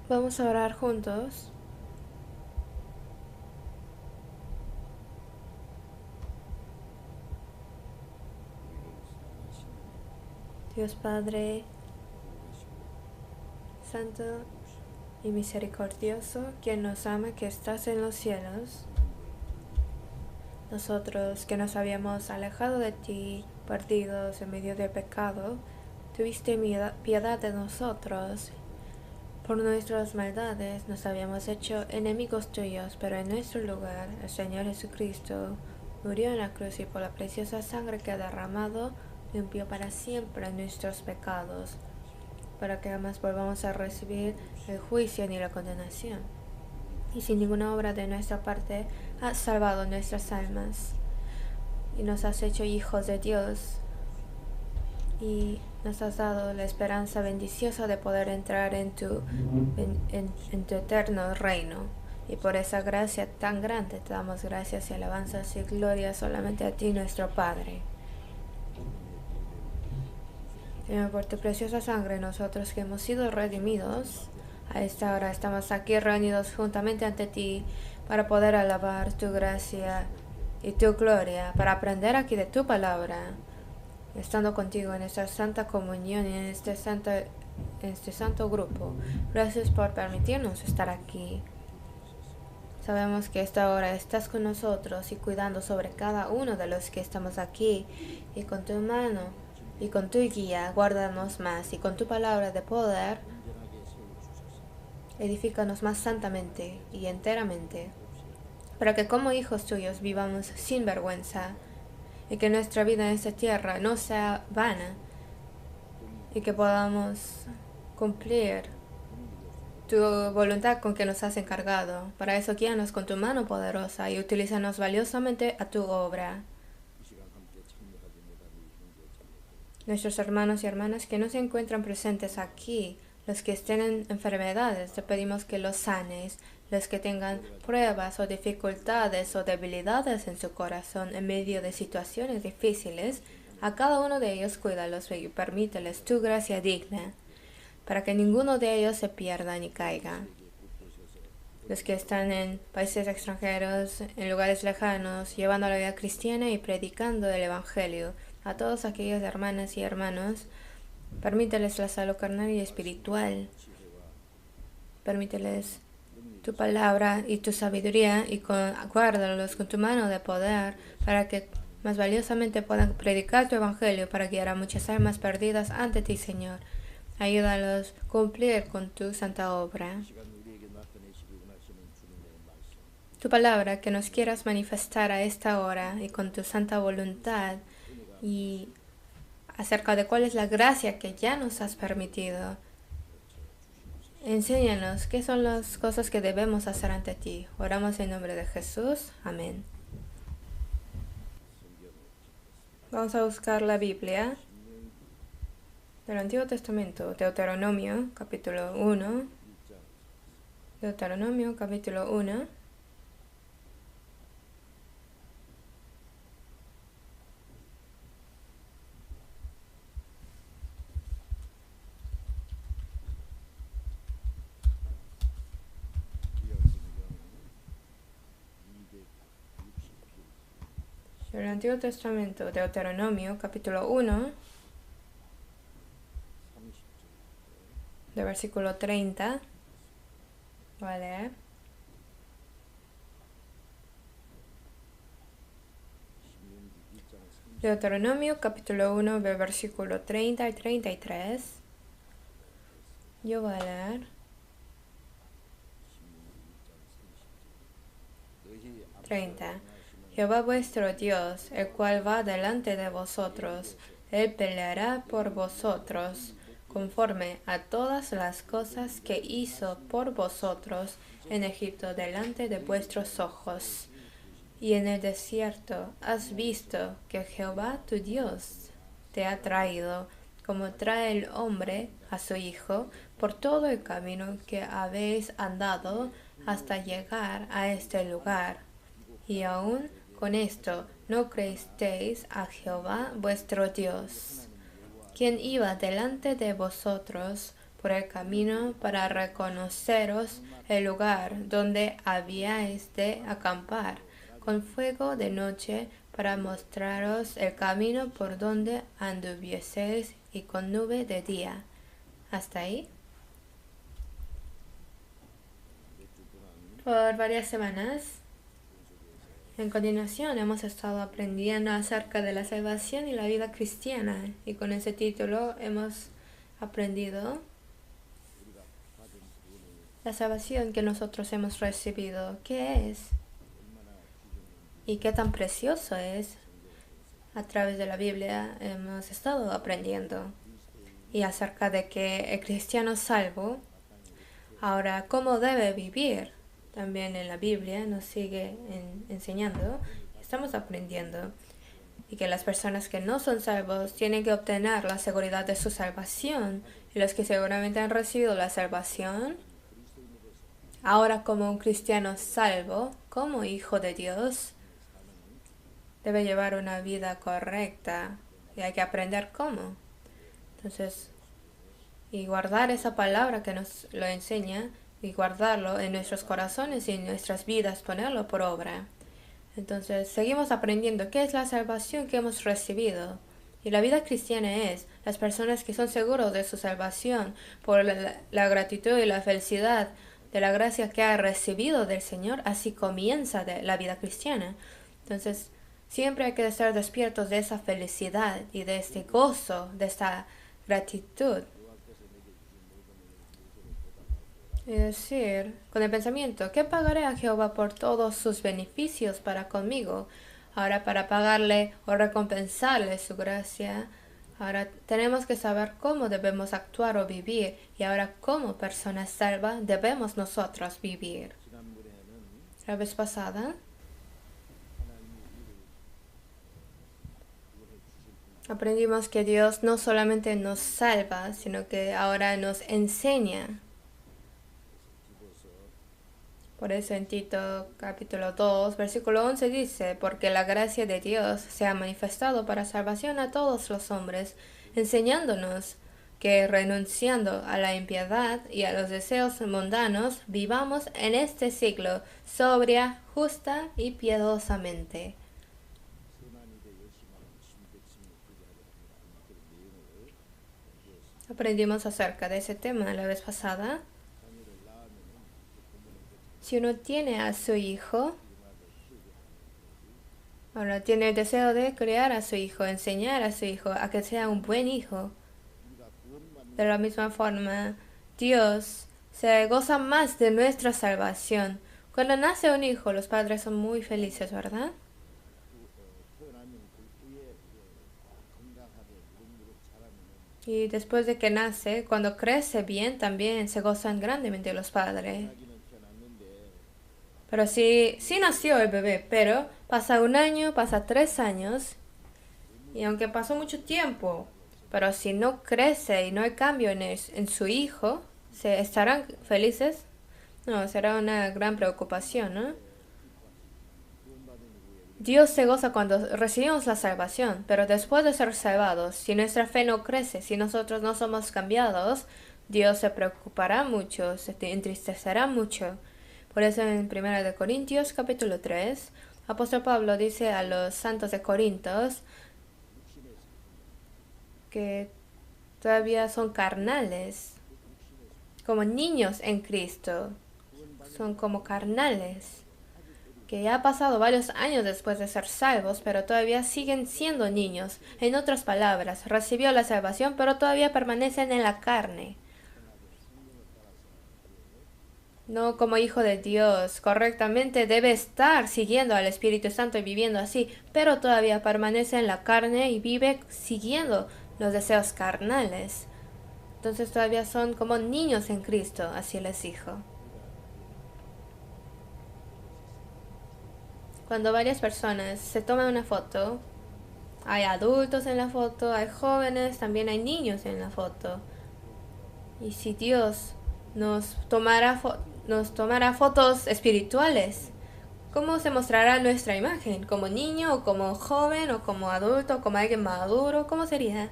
Vamos a orar juntos. Dios Padre, Santo y misericordioso, quien nos ama, que estás en los cielos. Nosotros que nos habíamos alejado de ti, perdidos en medio del pecado, tuviste piedad de nosotros. Por nuestras maldades nos habíamos hecho enemigos tuyos, pero en nuestro lugar el Señor Jesucristo murió en la cruz y por la preciosa sangre que ha derramado limpió para siempre nuestros pecados, para que jamás volvamos a recibir el juicio ni la condenación. Y sin ninguna obra de nuestra parte has salvado nuestras almas y nos has hecho hijos de Dios y nos has dado la esperanza bendiciosa de poder entrar en tu eterno reino. Y por esa gracia tan grande te damos gracias y alabanzas y gloria solamente a ti, nuestro Padre. Señor, por tu preciosa sangre, nosotros que hemos sido redimidos, a esta hora estamos aquí reunidos juntamente ante ti para poder alabar tu gracia y tu gloria, para aprender aquí de tu palabra, estando contigo en esta santa comunión y en este santo grupo. Gracias por permitirnos estar aquí. Sabemos que esta hora estás con nosotros y cuidando sobre cada uno de los que estamos aquí, y con tu mano y con tu guía guárdanos más, y con tu palabra de poder edifícanos más santamente y enteramente, para que como hijos tuyos vivamos sin vergüenza, y que nuestra vida en esta tierra no sea vana, y que podamos cumplir tu voluntad con que nos has encargado. Para eso guíanos con tu mano poderosa y utilízanos valiosamente a tu obra. Nuestros hermanos y hermanas que no se encuentran presentes aquí, los que estén en enfermedades, te pedimos que los sanes. Los que tengan pruebas o dificultades o debilidades en su corazón en medio de situaciones difíciles, a cada uno de ellos cuídalos y permíteles tu gracia digna, para que ninguno de ellos se pierda ni caiga. Los que están en países extranjeros, en lugares lejanos, llevando la vida cristiana y predicando el Evangelio, a todos aquellos hermanas y hermanos, permíteles la salud carnal y espiritual. Permíteles tu palabra y tu sabiduría, y guárdalos con tu mano de poder, para que más valiosamente puedan predicar tu evangelio, para guiar a muchas almas perdidas ante ti, Señor. Ayúdalos a cumplir con tu santa obra. Tu palabra que nos quieras manifestar a esta hora, y con tu santa voluntad, y acerca de cuál es la gracia que ya nos has permitido. Enséñanos qué son las cosas que debemos hacer ante ti. Oramos en nombre de Jesús. Amén. Vamos a buscar la Biblia del Antiguo Testamento, Deuteronomio, capítulo 1. Deuteronomio, capítulo 1. Del Antiguo Testamento, Deuteronomio, capítulo 1, de versículo 30. Voy a leer. Deuteronomio, capítulo 1, de versículo 30 y 33. Yo voy a leer. 30. Jehová vuestro Dios, el cual va delante de vosotros, él peleará por vosotros, conforme a todas las cosas que hizo por vosotros en Egipto delante de vuestros ojos. Y en el desierto has visto que Jehová tu Dios te ha traído, como trae el hombre a su hijo, por todo el camino que habéis andado hasta llegar a este lugar. Y aún con esto no creísteis a Jehová vuestro Dios, quien iba delante de vosotros por el camino para reconoceros el lugar donde habíais de acampar, con fuego de noche para mostraros el camino por donde anduvieseis y con nube de día. ¿Hasta ahí? Por varias semanas, en continuación, hemos estado aprendiendo acerca de la salvación y la vida cristiana, y con ese título hemos aprendido la salvación que nosotros hemos recibido, qué es y qué tan precioso es. A través de la Biblia hemos estado aprendiendo y acerca de que el cristiano salvo, ahora cómo debe vivir. También en la Biblia nos sigue enseñando, estamos aprendiendo, y que las personas que no son salvos tienen que obtener la seguridad de su salvación, y los que seguramente han recibido la salvación, ahora como un cristiano salvo, como hijo de Dios, debe llevar una vida correcta, y hay que aprender cómo. Entonces, y guardar esa palabra que nos lo enseña, y guardarlo en nuestros corazones y en nuestras vidas, ponerlo por obra. Entonces, seguimos aprendiendo qué es la salvación que hemos recibido. Y la vida cristiana es las personas que son seguros de su salvación por la gratitud y la felicidad de la gracia que ha recibido del Señor. Así comienza la vida cristiana. Entonces, siempre hay que estar despiertos de esa felicidad y de este gozo, de esta gratitud. Y decir, con el pensamiento, ¿qué pagaré a Jehová por todos sus beneficios para conmigo? Ahora, para pagarle o recompensarle su gracia, ahora tenemos que saber cómo debemos actuar o vivir, y ahora como personas salvas debemos nosotros vivir. La vez pasada aprendimos que Dios no solamente nos salva, sino que ahora nos enseña. Por eso en Tito capítulo 2, versículo 11 dice, porque la gracia de Dios se ha manifestado para salvación a todos los hombres, enseñándonos que renunciando a la impiedad y a los deseos mundanos, vivamos en este siglo sobria, justa y piadosamente. Aprendimos acerca de ese tema la vez pasada. Si uno tiene a su hijo, ahora tiene el deseo de criar a su hijo, enseñar a su hijo a que sea un buen hijo. De la misma forma, Dios se goza más de nuestra salvación. Cuando nace un hijo, los padres son muy felices, ¿verdad? Y después de que nace, cuando crece bien, también se gozan grandemente los padres. Pero sí nació el bebé, pero pasa 1 año, pasa 3 años, y aunque pasó mucho tiempo, pero si no crece y no hay cambio en su hijo, ¿se estarán felices? No, será una gran preocupación, ¿no? Dios se goza cuando recibimos la salvación, pero después de ser salvados, si nuestra fe no crece, si nosotros no somos cambiados, Dios se preocupará mucho, se entristecerá mucho. Por eso en 1 Corintios capítulo 3, apóstol Pablo dice a los santos de Corintios que todavía son carnales, como niños en Cristo, son como carnales, que ya ha pasado varios años después de ser salvos, pero todavía siguen siendo niños. En otras palabras, recibió la salvación, pero todavía permanecen en la carne. No como hijo de Dios, correctamente debe estar siguiendo al Espíritu Santo y viviendo así, pero todavía permanece en la carne y vive siguiendo los deseos carnales. Entonces todavía son como niños en Cristo, así les dijo. Cuando varias personas se toman una foto, hay adultos en la foto, hay jóvenes, también hay niños en la foto. Y si Dios nos tomará fotos espirituales, ¿cómo se mostrará nuestra imagen? ¿Como niño, o como joven, o como adulto, o como alguien maduro? ¿Cómo sería?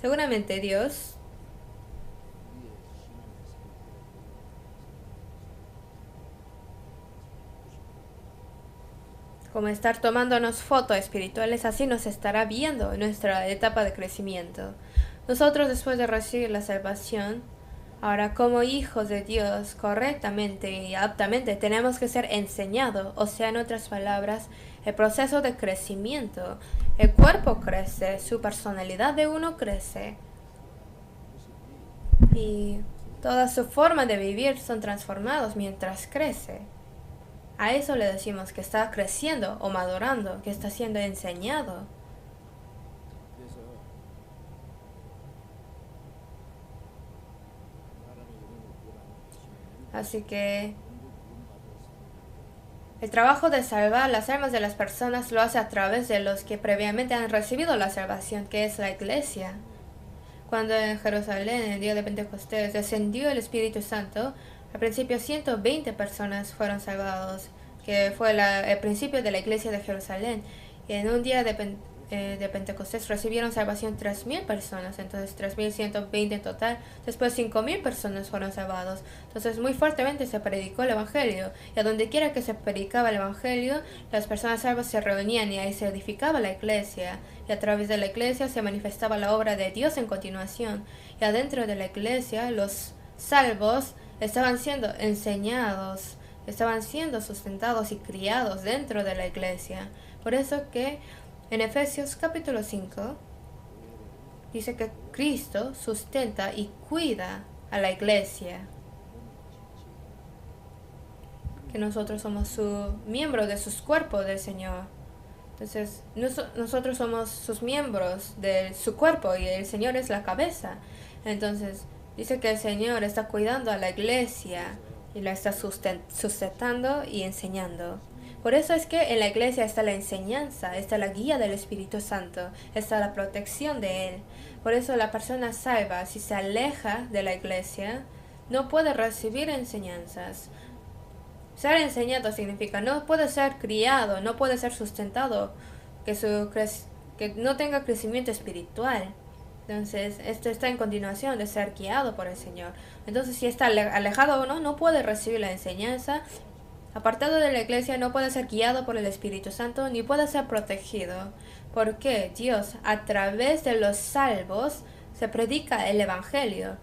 Seguramente Dios como estar tomándonos fotos espirituales, así nos estará viendo en nuestra etapa de crecimiento. Nosotros, después de recibir la salvación, ahora como hijos de Dios, correctamente y aptamente tenemos que ser enseñados, o sea, en otras palabras, el proceso de crecimiento. El cuerpo crece, su personalidad de uno crece y toda su forma de vivir son transformados mientras crece. A eso le decimos que está creciendo o madurando, que está siendo enseñado. Así que el trabajo de salvar las almas de las personas lo hace a través de los que previamente han recibido la salvación, que es la iglesia. Cuando en Jerusalén, en el día de Pentecostés, descendió el Espíritu Santo, al principio 120 personas fueron salvados, que fue el principio de la iglesia de Jerusalén. Y en un día de Pentecostés recibieron salvación 3,000 personas, entonces 3,120 en total. Después 5,000 personas fueron salvados. Entonces muy fuertemente se predicó el Evangelio, y a donde quiera que se predicaba el Evangelio, las personas salvas se reunían y ahí se edificaba la iglesia, y a través de la iglesia se manifestaba la obra de Dios en continuación. Y adentro de la iglesia los salvos estaban siendo enseñados, estaban siendo sustentados y criados dentro de la iglesia. Por eso que en Efesios capítulo 5 dice que Cristo sustenta y cuida a la iglesia, que nosotros somos su miembro de sus cuerpos del Señor. Entonces nosotros somos sus miembros de su cuerpo y el Señor es la cabeza. Entonces dice que el Señor está cuidando a la iglesia y la está sustentando y enseñando. Por eso es que en la iglesia está la enseñanza, está la guía del Espíritu Santo, está la protección de Él. Por eso la persona salva, si se aleja de la iglesia, no puede recibir enseñanzas. Ser enseñado significa no puede ser criado, no puede ser sustentado, que no tenga crecimiento espiritual. Entonces, esto está en continuación de ser guiado por el Señor. Entonces, si está alejado o no puede recibir la enseñanza. Apartado de la iglesia, no puede ser guiado por el Espíritu Santo, ni puede ser protegido. Porque Dios, a través de los salvos, se predica el Evangelio.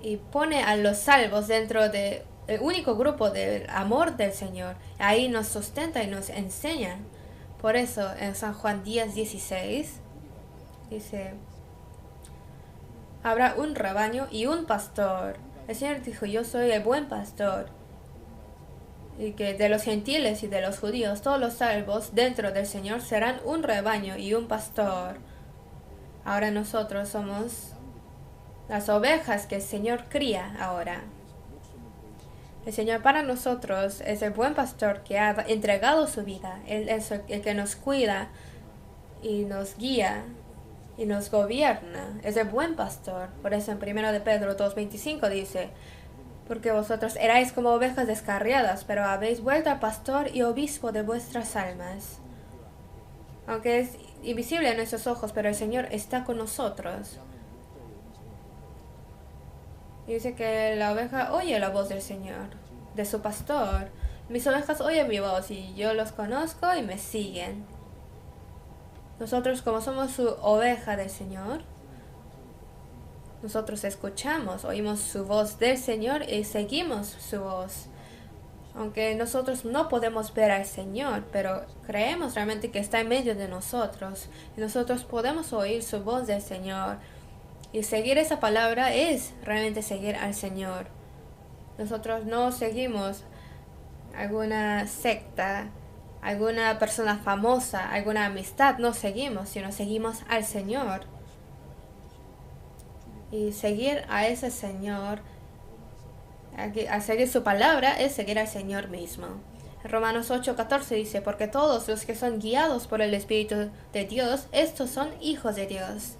Y pone a los salvos dentro del único grupo del amor del Señor. Ahí nos sustenta y nos enseña. Por eso, en San Juan 10:16, dice: habrá un rebaño y un pastor. El Señor dijo: yo soy el buen pastor. Y que de los gentiles y de los judíos, todos los salvos dentro del Señor serán un rebaño y un pastor. Ahora nosotros somos las ovejas que el Señor cría ahora. El Señor para nosotros es el buen pastor que ha entregado su vida. Él es el que nos cuida y nos guía y nos gobierna. Es el buen pastor. Por eso en 1 de Pedro 2:25 dice: porque vosotros erais como ovejas descarriadas, pero habéis vuelto al pastor y obispo de vuestras almas. Aunque es invisible a nuestros ojos, pero el Señor está con nosotros. Y dice que la oveja oye la voz del Señor, de su pastor. Mis ovejas oyen mi voz y yo los conozco y me siguen. Nosotros, como somos su oveja del Señor, nosotros escuchamos, oímos su voz del Señor y seguimos su voz. Aunque nosotros no podemos ver al Señor, pero creemos realmente que está en medio de nosotros. Y nosotros podemos oír su voz del Señor. Y seguir esa palabra es realmente seguir al Señor. Nosotros no seguimos alguna secta, alguna persona famosa, alguna amistad. No seguimos, sino seguimos al Señor. Y seguir a ese Señor, a seguir su palabra, es seguir al Señor mismo. Romanos 8:14 dice: porque todos los que son guiados por el Espíritu de Dios, estos son hijos de Dios.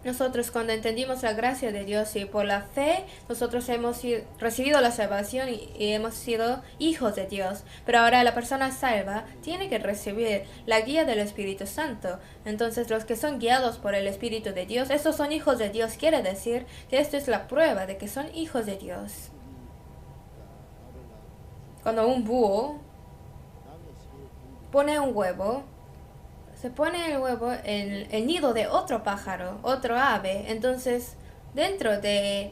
Nosotros, cuando entendimos la gracia de Dios y por la fe, nosotros hemos recibido la salvación y hemos sido hijos de Dios. Pero ahora la persona salva tiene que recibir la guía del Espíritu Santo. Entonces los que son guiados por el Espíritu de Dios, estos son hijos de Dios. Quiere decir que esto es la prueba de que son hijos de Dios. Cuando un búho pone un huevo, se pone el huevo en el nido de otro pájaro, otro ave. Entonces, dentro de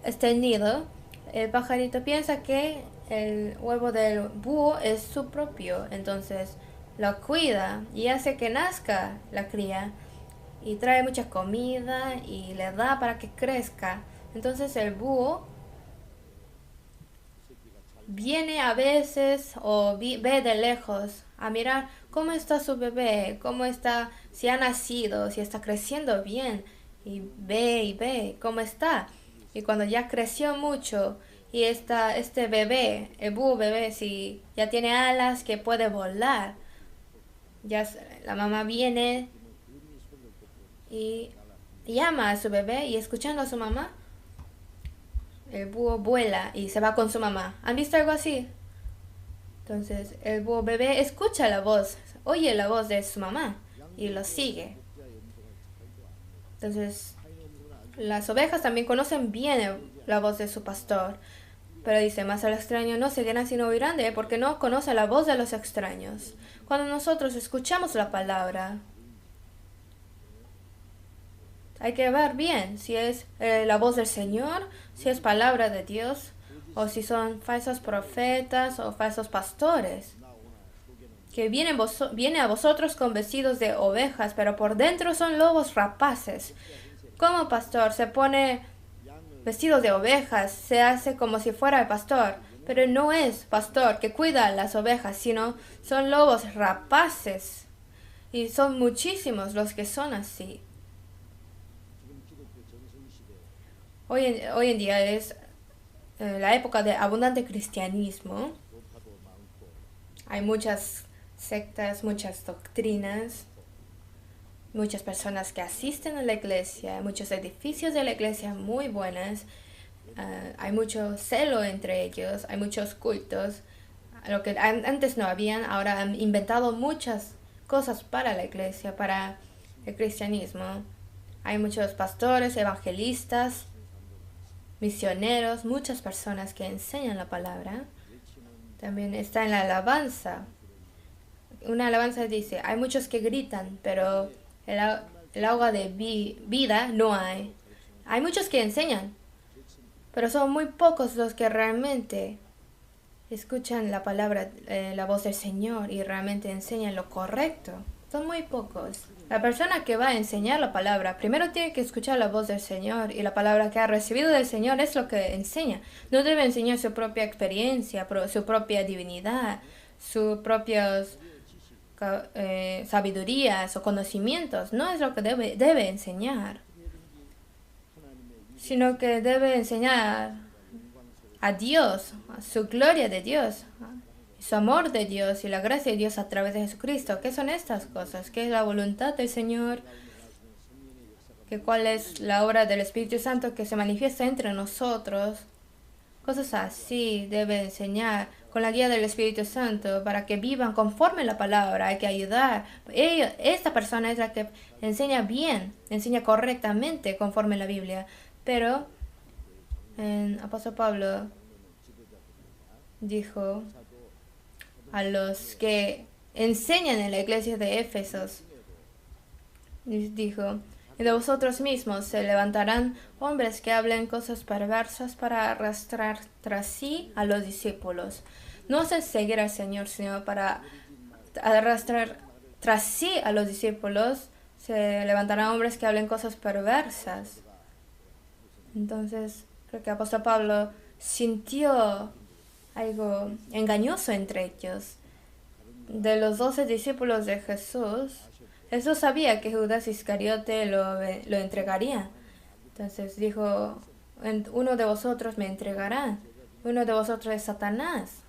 este nido, el pajarito piensa que el huevo del búho es su propio. Entonces, lo cuida y hace que nazca la cría. Y trae mucha comida y le da para que crezca. Entonces, el búho viene a veces o ve de lejos a mirar cómo está su bebé, cómo está, si ha nacido, si está creciendo bien, y ve cómo está. Y cuando ya creció mucho y este bebé, el búho bebé, si ya tiene alas que puede volar, ya la mamá viene y llama a su bebé y escuchando a su mamá, el búho vuela y se va con su mamá. ¿Han visto algo así? Entonces el búho bebé escucha la voz, oye la voz de su mamá y lo sigue. Entonces las ovejas también conocen bien la voz de su pastor. Pero dice, más al extraño no seguirán sino oirán de él porque no conoce la voz de los extraños. Cuando nosotros escuchamos la palabra, hay que ver bien si es la voz del Señor, si es palabra de Dios, o si son falsos profetas o falsos pastores, que vienen a vosotros con vestidos de ovejas, pero por dentro son lobos rapaces. Como pastor se pone vestidos de ovejas, se hace como si fuera el pastor, pero no es pastor que cuida a las ovejas, sino son lobos rapaces. Y son muchísimos los que son así. Hoy en día es la época de abundante cristianismo. Hay muchas sectas, muchas doctrinas, muchas personas que asisten a la iglesia, muchos edificios de la iglesia muy buenas. Hay mucho celo entre ellos, hay muchos cultos. Lo que antes no habían, ahora han inventado muchas cosas para la iglesia, para el cristianismo. Hay muchos pastores, evangelistas, misioneros, muchas personas que enseñan la palabra. También está en la alabanza. Una alabanza dice, hay muchos que gritan, pero el agua de vida no hay. Hay muchos que enseñan, pero son muy pocos los que realmente escuchan la palabra, la voz del Señor y realmente enseñan lo correcto. Son muy pocos. La persona que va a enseñar la palabra primero tiene que escuchar la voz del Señor y la palabra que ha recibido del Señor es lo que enseña. No debe enseñar su propia experiencia, su propia divinidad, sus propias sabidurías o conocimientos. No es lo que debe enseñar, sino que debe enseñar a Dios, a su gloria de Dios, su amor de Dios y la gracia de Dios a través de Jesucristo. ¿Qué son estas cosas? ¿Qué es la voluntad del Señor? ¿Cuál es la obra del Espíritu Santo que se manifiesta entre nosotros? Cosas así debe enseñar con la guía del Espíritu Santo para que vivan conforme la palabra. Hay que ayudar. Esta persona es la que enseña bien, enseña correctamente conforme la Biblia. Pero el apóstol Pablo dijo a los que enseñan en la iglesia de Éfesos, dijo, y de vosotros mismos se levantarán hombres que hablen cosas perversas para arrastrar tras sí a los discípulos. No es seguir al Señor, sino para arrastrar tras sí a los discípulos. Se levantarán hombres que hablen cosas perversas. Entonces, creo que el apóstol Pablo sintió algo engañoso entre ellos. De los 12 discípulos de Jesús, Jesús sabía que Judas Iscariote lo entregaría. Entonces dijo, uno de vosotros me entregará, uno de vosotros es Satanás.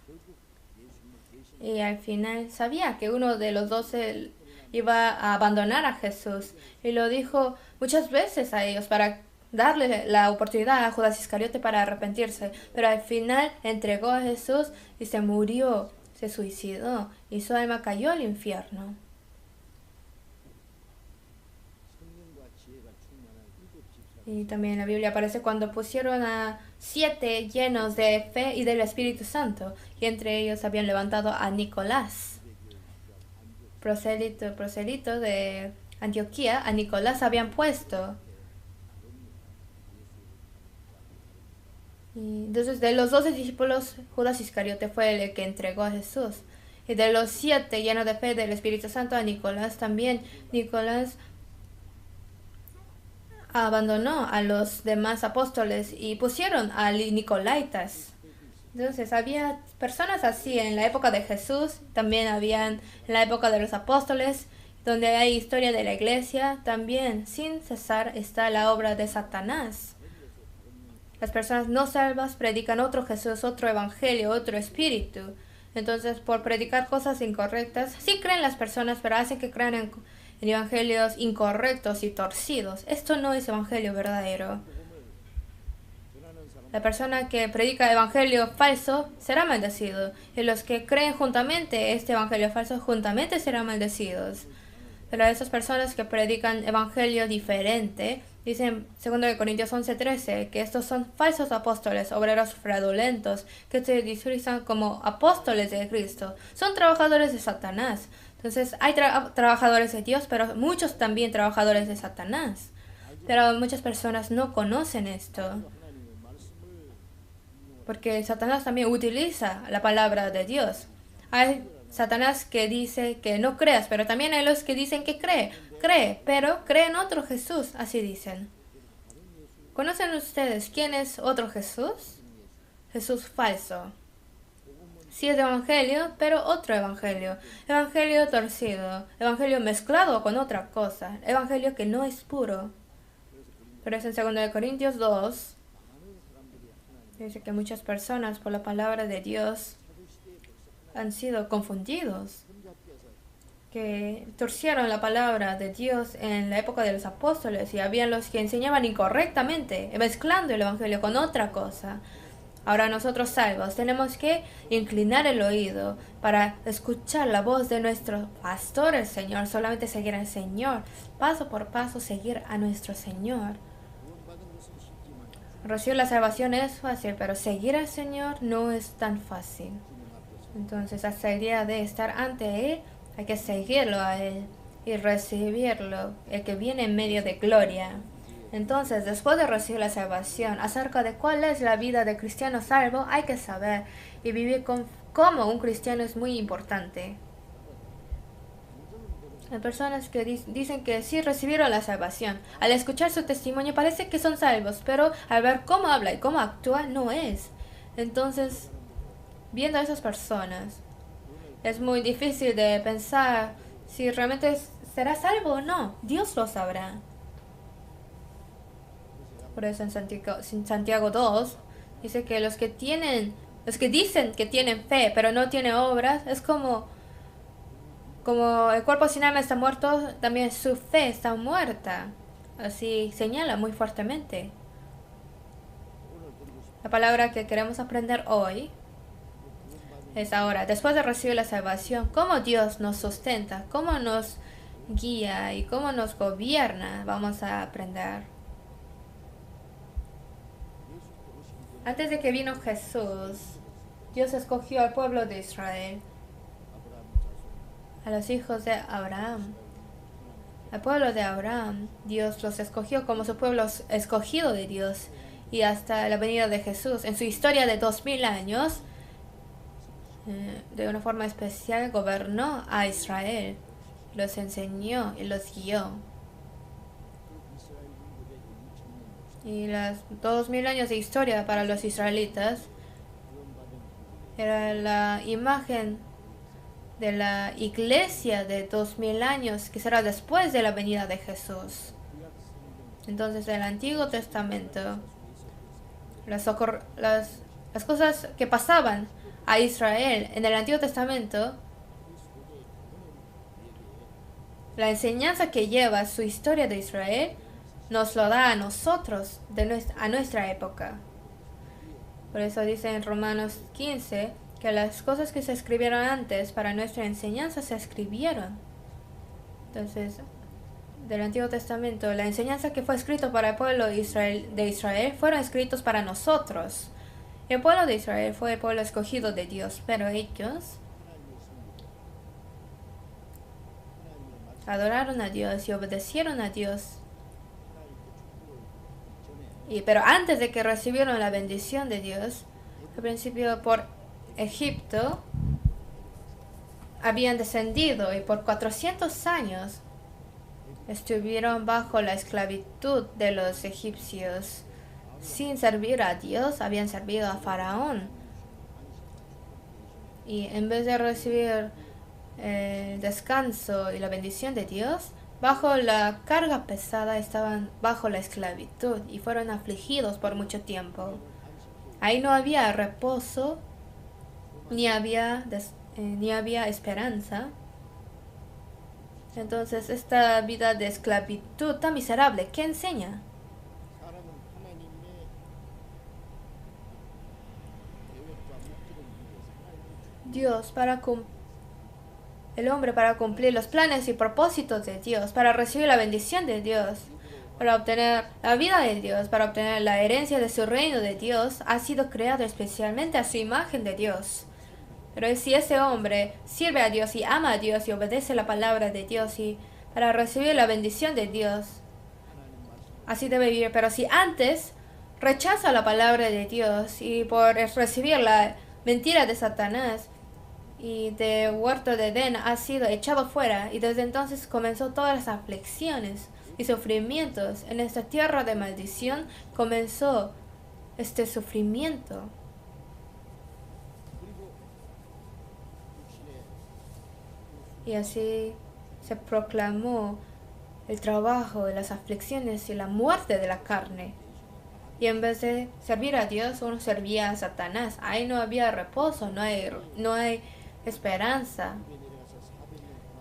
Y al final sabía que uno de los 12 iba a abandonar a Jesús. Y lo dijo muchas veces a ellos para darle la oportunidad a Judas Iscariote para arrepentirse. Pero al final entregó a Jesús y se murió, se suicidó y su alma cayó al infierno. Y también en la Biblia aparece cuando pusieron a 7 llenos de fe y del Espíritu Santo, y entre ellos habían levantado a Nicolás. prosélito de Antioquía, a Nicolás habían puesto. Y entonces de los 12 discípulos, Judas Iscariote fue el que entregó a Jesús. Y de los 7 llenos de fe del Espíritu Santo, a Nicolás también. Nicolás abandonó a los demás apóstoles y pusieron a Nicolaitas. Entonces había personas así en la época de Jesús, también habían en la época de los apóstoles, donde hay historia de la iglesia, también sin cesar está la obra de Satanás. Las personas no salvas predican otro Jesús, otro evangelio, otro espíritu. Entonces, por predicar cosas incorrectas, sí creen las personas, pero hacen que crean en evangelios incorrectos y torcidos. Esto no es evangelio verdadero. La persona que predica evangelio falso será maldecido, y los que creen juntamente este evangelio falso juntamente serán maldecidos. Pero esas personas que predican evangelio diferente, dicen 2 Corintios 11:13, que estos son falsos apóstoles, obreros fraudulentos, que se disfrazan como apóstoles de Cristo. Son trabajadores de Satanás. Entonces hay trabajadores de Dios, pero muchos también trabajadores de Satanás. Pero muchas personas no conocen esto. Porque Satanás también utiliza la palabra de Dios. Hay Satanás que dice que no creas, pero también hay los que dicen que cree, pero cree en otro Jesús, así dicen. ¿Conocen ustedes quién es otro Jesús? Jesús falso. Sí es evangelio, pero otro evangelio. Evangelio torcido, evangelio mezclado con otra cosa, evangelio que no es puro. Pero es en 2 Corintios 2. Dice que muchas personas por la palabra de Dios han sido confundidos, que torcieron la palabra de Dios en la época de los apóstoles y habían los que enseñaban incorrectamente, mezclando el evangelio con otra cosa. Ahora nosotros salvos tenemos que inclinar el oído para escuchar la voz de nuestro pastor, el Señor, solamente seguir al Señor, paso por paso seguir a nuestro Señor. Recibir la salvación es fácil, pero seguir al Señor no es tan fácil. Entonces, hasta el día de estar ante Él, hay que seguirlo a Él y recibirlo, el que viene en medio de gloria. Entonces, después de recibir la salvación, acerca de cuál es la vida de cristiano salvo, hay que saber y vivir como un cristiano es muy importante. Hay personas que dicen que sí recibieron la salvación. Al escuchar su testimonio parece que son salvos, pero al ver cómo habla y cómo actúa, no es. Entonces, viendo a esas personas, es muy difícil de pensar si realmente será salvo o no. Dios lo sabrá. Por eso en Santiago 2 dice que los que dicen que tienen fe, pero no tienen obras, es como el cuerpo sin alma está muerto, también su fe está muerta. Así señala muy fuertemente. La palabra que queremos aprender hoy es ahora, después de recibir la salvación, cómo Dios nos sustenta, cómo nos guía y cómo nos gobierna, vamos a aprender. Antes de que vino Jesús, Dios escogió al pueblo de Israel, a los hijos de Abraham. Al pueblo de Abraham, Dios los escogió como su pueblo escogido de Dios. Y hasta la venida de Jesús, en su historia de 2000 años, de una forma especial gobernó a Israel, los enseñó y los guió. Y los 2000 años de historia para los israelitas era la imagen de la iglesia de 2000 años que será después de la venida de Jesús. Entonces el Antiguo Testamento, las cosas que pasaban a Israel en el Antiguo Testamento, la enseñanza que lleva su historia de Israel, nos lo da a nosotros, a nuestra época. Por eso dice en Romanos 15 que las cosas que se escribieron antes para nuestra enseñanza se escribieron. Entonces, del Antiguo Testamento, la enseñanza que fue escrito para el pueblo de Israel fueron escritos para nosotros. El pueblo de Israel fue el pueblo escogido de Dios, pero ellos adoraron a Dios y obedecieron a Dios. Pero antes de que recibieron la bendición de Dios, al principio por Egipto habían descendido y por 400 años estuvieron bajo la esclavitud de los egipcios. Sin servir a Dios, habían servido a Faraón. Y en vez de recibir el descanso y la bendición de Dios, bajo la carga pesada estaban bajo la esclavitud y fueron afligidos por mucho tiempo. Ahí no había reposo, ni había esperanza. Entonces esta vida de esclavitud tan miserable, ¿qué enseña? El hombre para cumplir los planes y propósitos de Dios, para recibir la bendición de Dios, para obtener la vida de Dios, para obtener la herencia de su reino de Dios, ha sido creado especialmente a su imagen de Dios. Pero si ese hombre sirve a Dios y ama a Dios y obedece la palabra de Dios y para recibir la bendición de Dios, así debe vivir. Pero si antes rechaza la palabra de Dios y por recibir la mentira de Satanás y de huerto de Edén ha sido echado fuera, y desde entonces comenzó todas las aflicciones y sufrimientos. En esta tierra de maldición comenzó este sufrimiento. Y así se proclamó el trabajo de las aflicciones y la muerte de la carne. Y en vez de servir a Dios, uno servía a Satanás. Ahí no había reposo, no hay esperanza.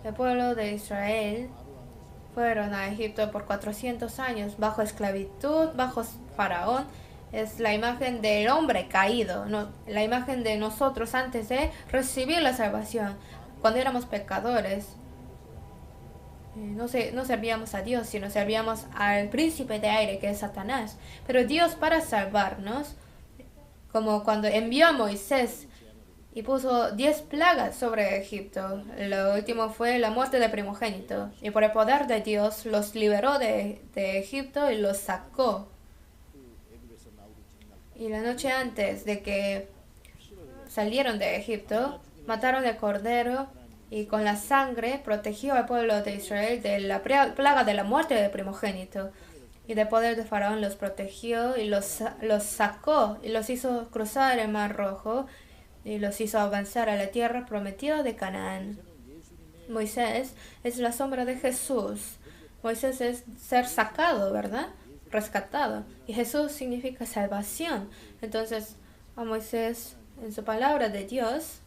El pueblo de Israel fueron a Egipto por 400 años bajo esclavitud, bajo Faraón. Es la imagen del hombre caído, la imagen de nosotros antes de recibir la salvación. Cuando éramos pecadores, no servíamos a Dios, sino servíamos al príncipe de aire, que es Satanás. Pero Dios, para salvarnos, como cuando envió a Moisés y puso 10 plagas sobre Egipto, lo último fue la muerte del primogénito, y por el poder de Dios los liberó de Egipto y los sacó. Y la noche antes de que salieron de Egipto, mataron el cordero y con la sangre protegió al pueblo de Israel de la plaga de la muerte del primogénito. Y del poder de Faraón los protegió y los sacó y los hizo cruzar el Mar Rojo y los hizo avanzar a la tierra prometida de Canaán. Moisés es la sombra de Jesús. Moisés es ser sacado, ¿verdad? Rescatado. Y Jesús significa salvación. Entonces, a Moisés, en su palabra de Dios,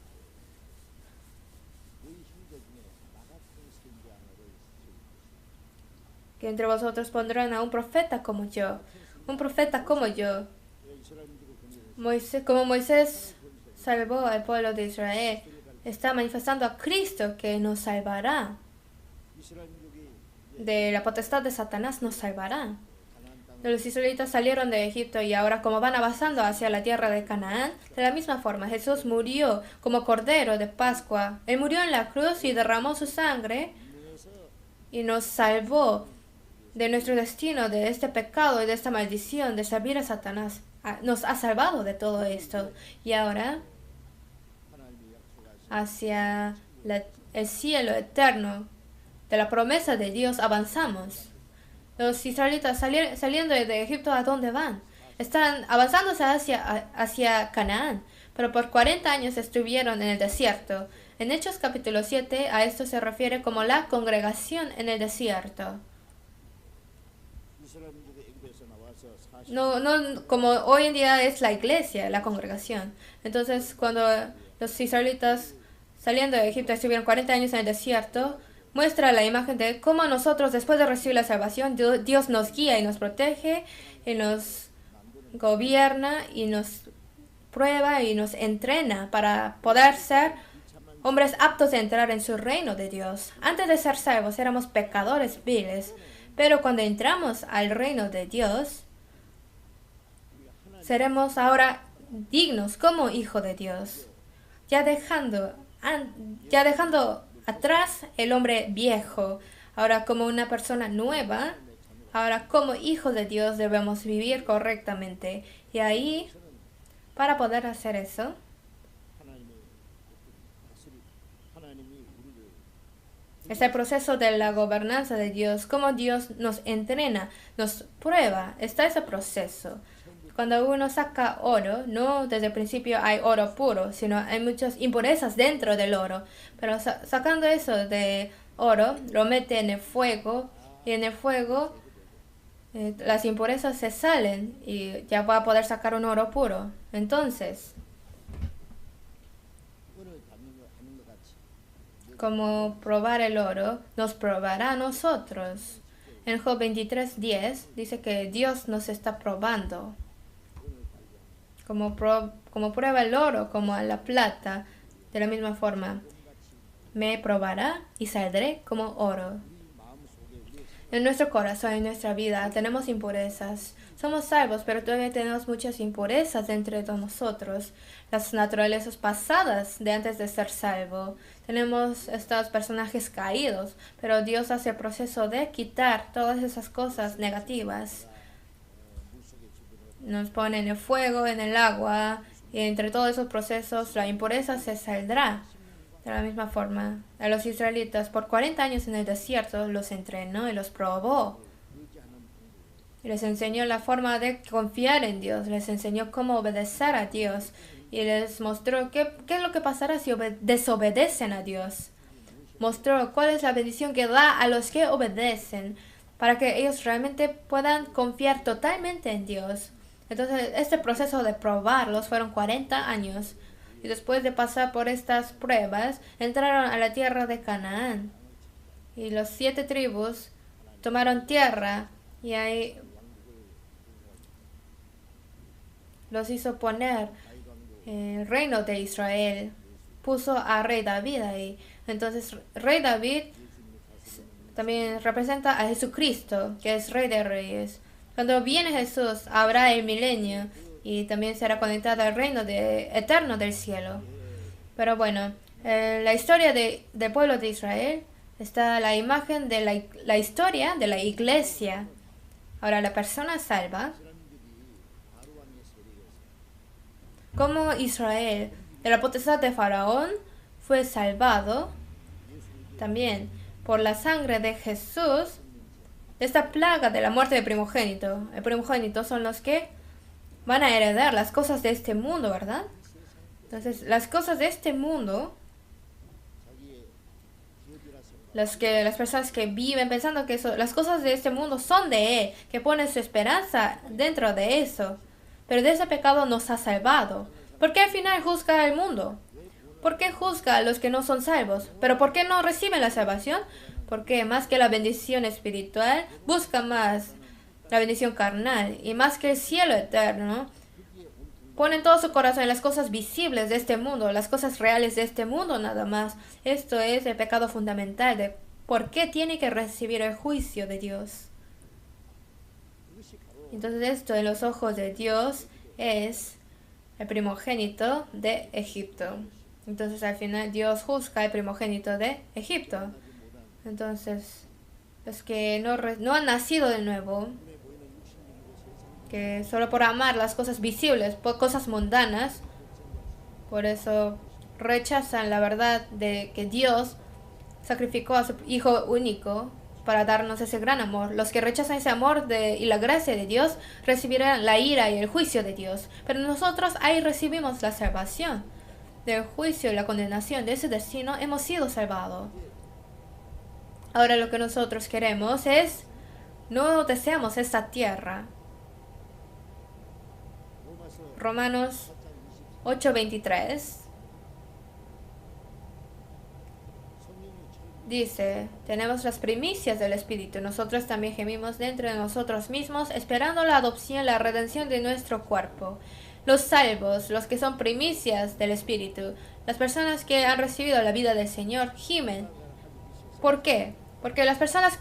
que entre vosotros pondrán a un profeta como yo. Un profeta como yo. Como Moisés salvó al pueblo de Israel, está manifestando a Cristo que nos salvará. De la potestad de Satanás nos salvará. Los israelitas salieron de Egipto y ahora como van avanzando hacia la tierra de Canaán, de la misma forma Jesús murió como cordero de Pascua. Él murió en la cruz y derramó su sangre y nos salvó de nuestro destino, de este pecado y de esta maldición de servir a Satanás. Nos ha salvado de todo esto. Y ahora, hacia el cielo eterno de la promesa de Dios, avanzamos. Los israelitas saliendo de Egipto, ¿a dónde van? Están avanzando hacia Canaán, pero por 40 años estuvieron en el desierto. En Hechos capítulo 7 a esto se refiere como la congregación en el desierto. No como hoy en día es la iglesia, la congregación. Entonces, cuando los israelitas saliendo de Egipto estuvieron 40 años en el desierto, muestra la imagen de cómo nosotros, después de recibir la salvación, Dios nos guía y nos protege, y nos gobierna, y nos prueba, y nos entrena para poder ser hombres aptos de entrar en su reino de Dios. Antes de ser salvos éramos pecadores viles, pero cuando entramos al reino de Dios, seremos ahora dignos como hijo de Dios, ya dejando atrás el hombre viejo. Ahora, como una persona nueva, ahora como hijos de Dios debemos vivir correctamente. Y ahí, para poder hacer eso, es el proceso de la gobernanza de Dios, cómo Dios nos entrena, nos prueba, está ese proceso. Cuando uno saca oro, no desde el principio hay oro puro, sino hay muchas impurezas dentro del oro. Pero sacando eso de oro, lo mete en el fuego y en el fuego las impurezas se salen y ya va a poder sacar un oro puro. Entonces, como probar el oro, nos probará a nosotros. En Job 23:10 dice que Dios nos está probando. Como prueba el oro, como a la plata, de la misma forma, me probará y saldré como oro. En nuestro corazón, en nuestra vida, tenemos impurezas. Somos salvos, pero todavía tenemos muchas impurezas dentro de nosotros. Las naturalezas pasadas de antes de ser salvo. Tenemos estos personajes caídos, pero Dios hace el proceso de quitar todas esas cosas negativas. Nos pone en el fuego, en el agua, y entre todos esos procesos la impureza se saldrá. De la misma forma, a los israelitas por 40 años en el desierto los entrenó y los probó. Y les enseñó la forma de confiar en Dios, les enseñó cómo obedecer a Dios y les mostró qué es lo que pasará si desobedecen a Dios. Mostró cuál es la bendición que da a los que obedecen para que ellos realmente puedan confiar totalmente en Dios. Entonces, este proceso de probarlos fueron 40 años. Y después de pasar por estas pruebas, entraron a la tierra de Canaán. Y los 7 tribus tomaron tierra y ahí los hizo poner el reino de Israel. Puso a rey David ahí. Entonces, rey David también representa a Jesucristo, que es rey de reyes. Cuando viene Jesús, habrá el milenio y también será conectado al reino eterno del cielo. Pero bueno, la historia del pueblo de Israel está la imagen de la historia de la iglesia. Ahora, la persona salva, como Israel, de la potestad de Faraón, fue salvado también por la sangre de Jesús, de esta plaga de la muerte del primogénito. El primogénito son los que van a heredar las cosas de este mundo, ¿verdad? Entonces, las cosas de este mundo, las personas que viven pensando que las cosas de este mundo son de Él, que ponen su esperanza dentro de eso. Pero de ese pecado nos ha salvado. ¿Por qué al final juzga al mundo? ¿Por qué juzga a los que no son salvos? ¿Pero por qué no reciben la salvación? Porque más que la bendición espiritual, busca más la bendición carnal y más que el cielo eterno. Ponen todo su corazón en las cosas visibles de este mundo, las cosas reales de este mundo nada más. Esto es el pecado fundamental de por qué tiene que recibir el juicio de Dios. Entonces esto en los ojos de Dios es el primogénito de Egipto. Entonces al final Dios juzga el primogénito de Egipto. Entonces los que no han nacido de nuevo, que solo por amar las cosas visibles, por cosas mundanas, por eso rechazan la verdad de que Dios sacrificó a su Hijo único para darnos ese gran amor. Los que rechazan ese amor y la gracia de Dios recibirán la ira y el juicio de Dios. Pero nosotros ahí recibimos la salvación. Del juicio y la condenación de ese destino hemos sido salvados. Ahora lo que nosotros queremos es, no deseamos esta tierra. Romanos 8:23 dice, tenemos las primicias del Espíritu, nosotros también gemimos dentro de nosotros mismos, esperando la adopción, la redención de nuestro cuerpo. Los salvos, los que son primicias del Espíritu, las personas que han recibido la vida del Señor, gimen. ¿Por qué? Porque las personas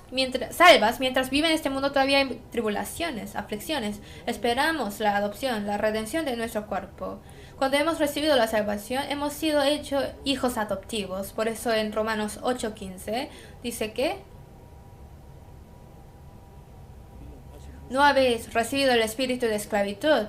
salvas, mientras viven en este mundo, todavía hay tribulaciones, aflicciones. Esperamos la adopción, la redención de nuestro cuerpo. Cuando hemos recibido la salvación, hemos sido hechos hijos adoptivos. Por eso en Romanos 8:15 dice que no habéis recibido el espíritu de esclavitud,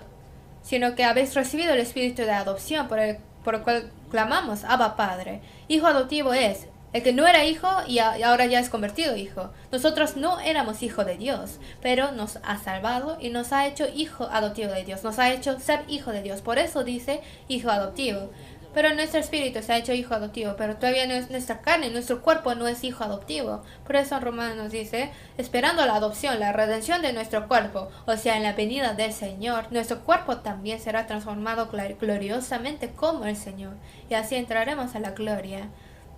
sino que habéis recibido el espíritu de adopción por el cual clamamos, Abba Padre. Hijo adoptivo es el que no era hijo y ahora ya es convertido hijo. Nosotros no éramos hijo de Dios, pero nos ha salvado y nos ha hecho hijo adoptivo de Dios. Nos ha hecho ser hijo de Dios. Por eso dice hijo adoptivo. Pero nuestro espíritu se ha hecho hijo adoptivo, pero todavía no es nuestra carne, nuestro cuerpo no es hijo adoptivo. Por eso en Romanos dice, esperando la adopción, la redención de nuestro cuerpo, o sea, en la venida del Señor, nuestro cuerpo también será transformado gloriosamente como el Señor, y así entraremos a la gloria.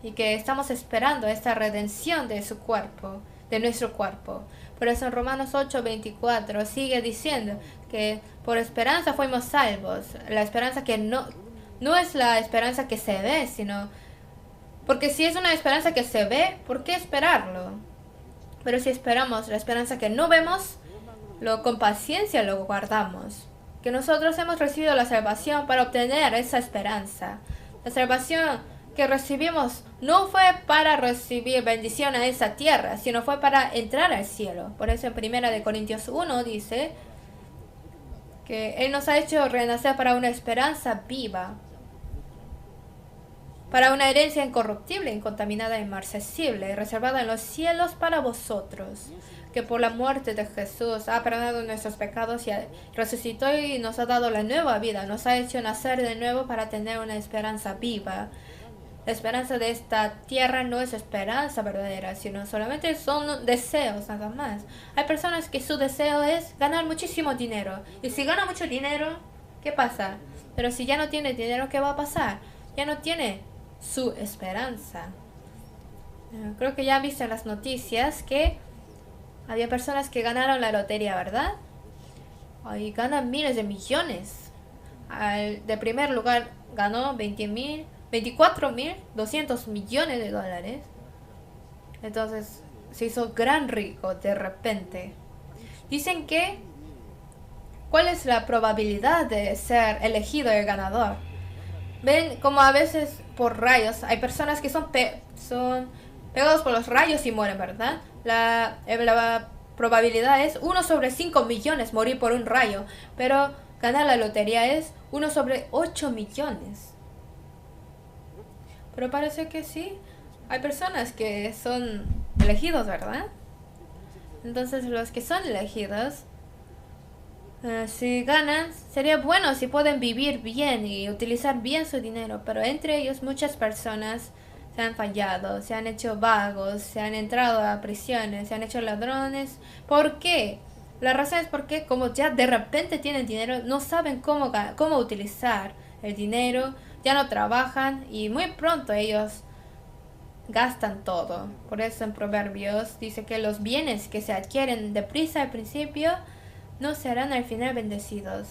Y que estamos esperando esta redención de su cuerpo, de nuestro cuerpo. Por eso en Romanos 8:24 sigue diciendo que por esperanza fuimos salvos, la esperanza que no es la esperanza que se ve, sino... Porque si es una esperanza que se ve, ¿por qué esperarlo? Pero si esperamos la esperanza que no vemos, con paciencia lo guardamos. Que nosotros hemos recibido la salvación para obtener esa esperanza. La salvación que recibimos no fue para recibir bendición a esa tierra, sino fue para entrar al cielo. Por eso en 1 Corintios 1 dice que Él nos ha hecho renacer para una esperanza viva, para una herencia incorruptible, incontaminada e inmarcesible, reservada en los cielos para vosotros, que por la muerte de Jesús ha perdonado nuestros pecados y resucitó y nos ha dado la nueva vida, nos ha hecho nacer de nuevo para tener una esperanza viva. La esperanza de esta tierra no es esperanza verdadera, sino solamente son deseos nada más. Hay personas que su deseo es ganar muchísimo dinero, y si gana mucho dinero, ¿qué pasa? Pero si ya no tiene dinero, ¿qué va a pasar? Ya no tiene su esperanza. Creo que ya han visto en las noticias que había personas que ganaron la lotería, ¿verdad? Y ganan miles de millones. De primer lugar ganó 24.200 millones de dólares. Entonces se hizo gran rico de repente. Dicen que ¿cuál es la probabilidad de ser elegido el ganador? Ven como a veces por rayos hay personas que son pegados por los rayos y mueren, ¿verdad? La probabilidad es 1 sobre 5 millones morir por un rayo, pero ganar la lotería es 1 sobre 8 millones. Pero parece que sí, hay personas que son elegidos, ¿verdad? Entonces los que son elegidos, si ganan, sería bueno si pueden vivir bien y utilizar bien su dinero, pero entre ellos muchas personas se han fallado, se han hecho vagos, se han entrado a prisiones, se han hecho ladrones. ¿Por qué? La razón es porque como ya de repente tienen dinero, no saben cómo utilizar el dinero, ya no trabajan y muy pronto ellos gastan todo. Por eso en Proverbios dice que los bienes que se adquieren deprisa al principio no serán al final bendecidos.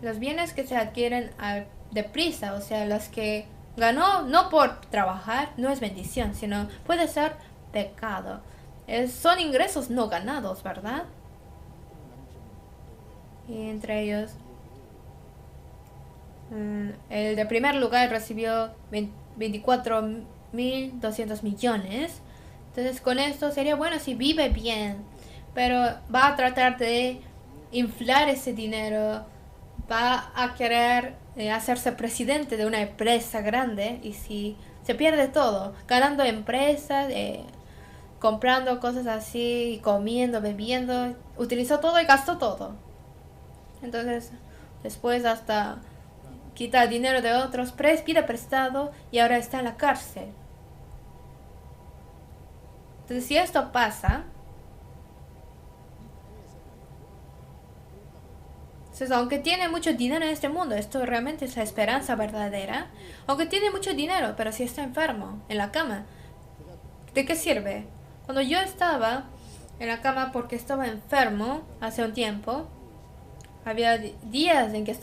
Los bienes que se adquieren deprisa, o sea, los que ganó no por trabajar, no es bendición, sino puede ser pecado. Son ingresos no ganados, ¿verdad? Y entre ellos, el de primer lugar recibió 24.200 millones. Entonces con esto sería bueno si vive bien, pero va a tratar de inflar ese dinero, va a querer hacerse presidente de una empresa grande, y si se pierde todo, ganando empresas, comprando cosas así, comiendo, bebiendo, utilizó todo y gastó todo. Entonces después hasta quita dinero de otros, pide prestado y ahora está en la cárcel. Entonces, si esto pasa, entonces, aunque tiene mucho dinero en este mundo, esto realmente es la esperanza verdadera. Aunque tiene mucho dinero, pero si está enfermo, en la cama, ¿de qué sirve? Cuando yo estaba en la cama porque estaba enfermo hace un tiempo, había días en que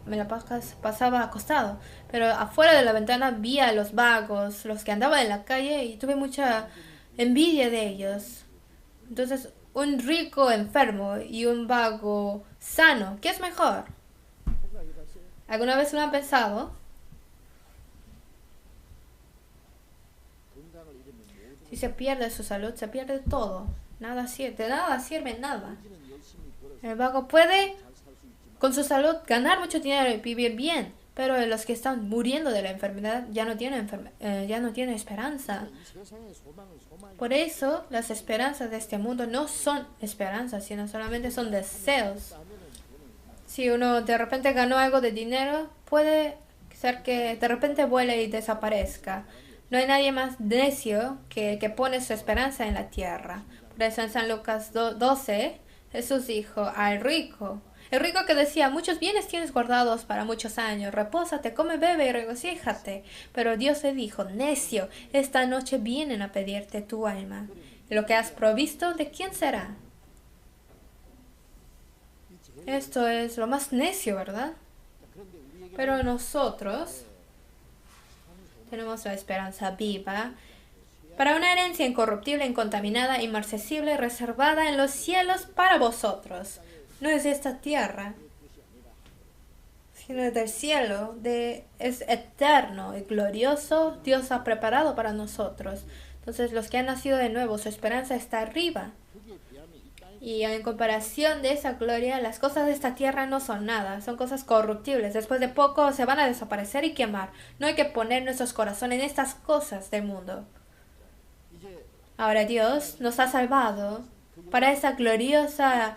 me la pasaba acostado, pero afuera de la ventana vi a los vagos, los que andaban en la calle, y tuve mucha envidia de ellos. Entonces, un rico enfermo y un vago sano, ¿qué es mejor? ¿Alguna vez lo han pensado? Si se pierde su salud, se pierde todo. De nada sirve nada. El vago puede, con su salud, ganar mucho dinero y vivir bien, pero los que están muriendo de la enfermedad ya no tienen esperanza. Por eso, las esperanzas de este mundo no son esperanzas, sino solamente son deseos. Si uno de repente ganó algo de dinero, puede ser que de repente vuele y desaparezca. No hay nadie más necio que pone su esperanza en la tierra. Por eso en San Lucas 12, Jesús dijo al rico, el rico que decía, muchos bienes tienes guardados para muchos años, repósate, come, bebe y regocíjate. Pero Dios le dijo, necio, esta noche vienen a pedirte tu alma. ¿Y lo que has provisto, de quién será? Esto es lo más necio, ¿verdad? Pero nosotros tenemos la esperanza viva para una herencia incorruptible, incontaminada, inmarcesible, reservada en los cielos para vosotros. No es de esta tierra, sino del cielo, es eterno y glorioso. Dios ha preparado para nosotros. Entonces los que han nacido de nuevo, su esperanza está arriba. Y en comparación de esa gloria, las cosas de esta tierra no son nada, son cosas corruptibles. Después de poco se van a desaparecer y quemar. No hay que poner nuestros corazones en estas cosas del mundo. Ahora Dios nos ha salvado para esa gloriosa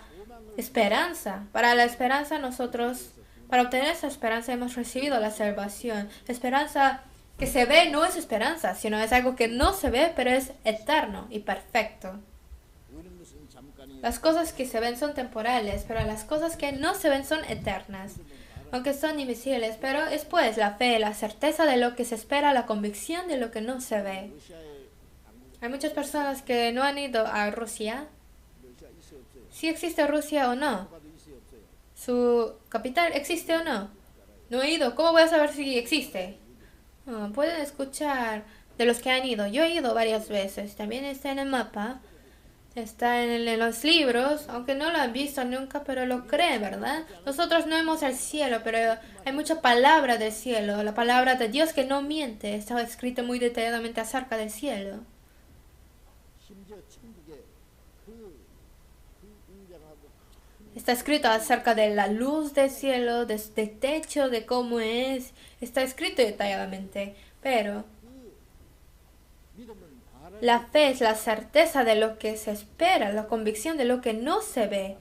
esperanza. Para la esperanza nosotros, para obtener esa esperanza hemos recibido la salvación. La esperanza que se ve no es esperanza, sino es algo que no se ve, pero es eterno y perfecto. Las cosas que se ven son temporales, pero las cosas que no se ven son eternas, aunque son invisibles. Pero es pues la fe, la certeza de lo que se espera, la convicción de lo que no se ve. Hay muchas personas que no han ido a Rusia. ¿Sí existe Rusia o no? ¿Su capital existe o no? No he ido. ¿Cómo voy a saber si existe? Pueden escuchar de los que han ido. Yo he ido varias veces. También está en el mapa. Está en los libros, aunque no lo han visto nunca, pero lo creen, ¿verdad? Nosotros no vemos el cielo, pero hay mucha palabra del cielo. La palabra de Dios que no miente. Está escrito muy detalladamente acerca del cielo. Está escrito acerca de la luz del cielo, del techo, de cómo es. Está escrito detalladamente, pero la fe es la certeza de lo que se espera, la convicción de lo que no se ve.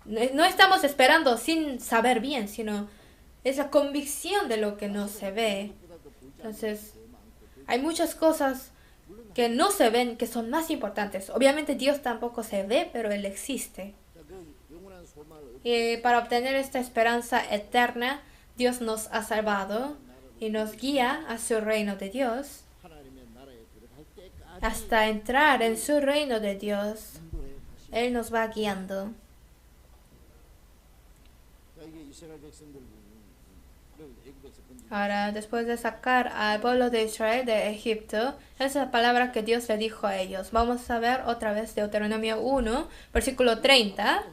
No estamos esperando sin saber bien, sino es la convicción de lo que no se ve. Entonces, hay muchas cosas que no se ven que son más importantes. Obviamente Dios tampoco se ve, pero Él existe. Y para obtener esta esperanza eterna, Dios nos ha salvado y nos guía a su reino de Dios. Hasta entrar en su reino de Dios, Él nos va guiando. Ahora, después de sacar al pueblo de Israel de Egipto, esa es la palabra que Dios le dijo a ellos. Vamos a ver otra vez Deuteronomio 1, versículo 30.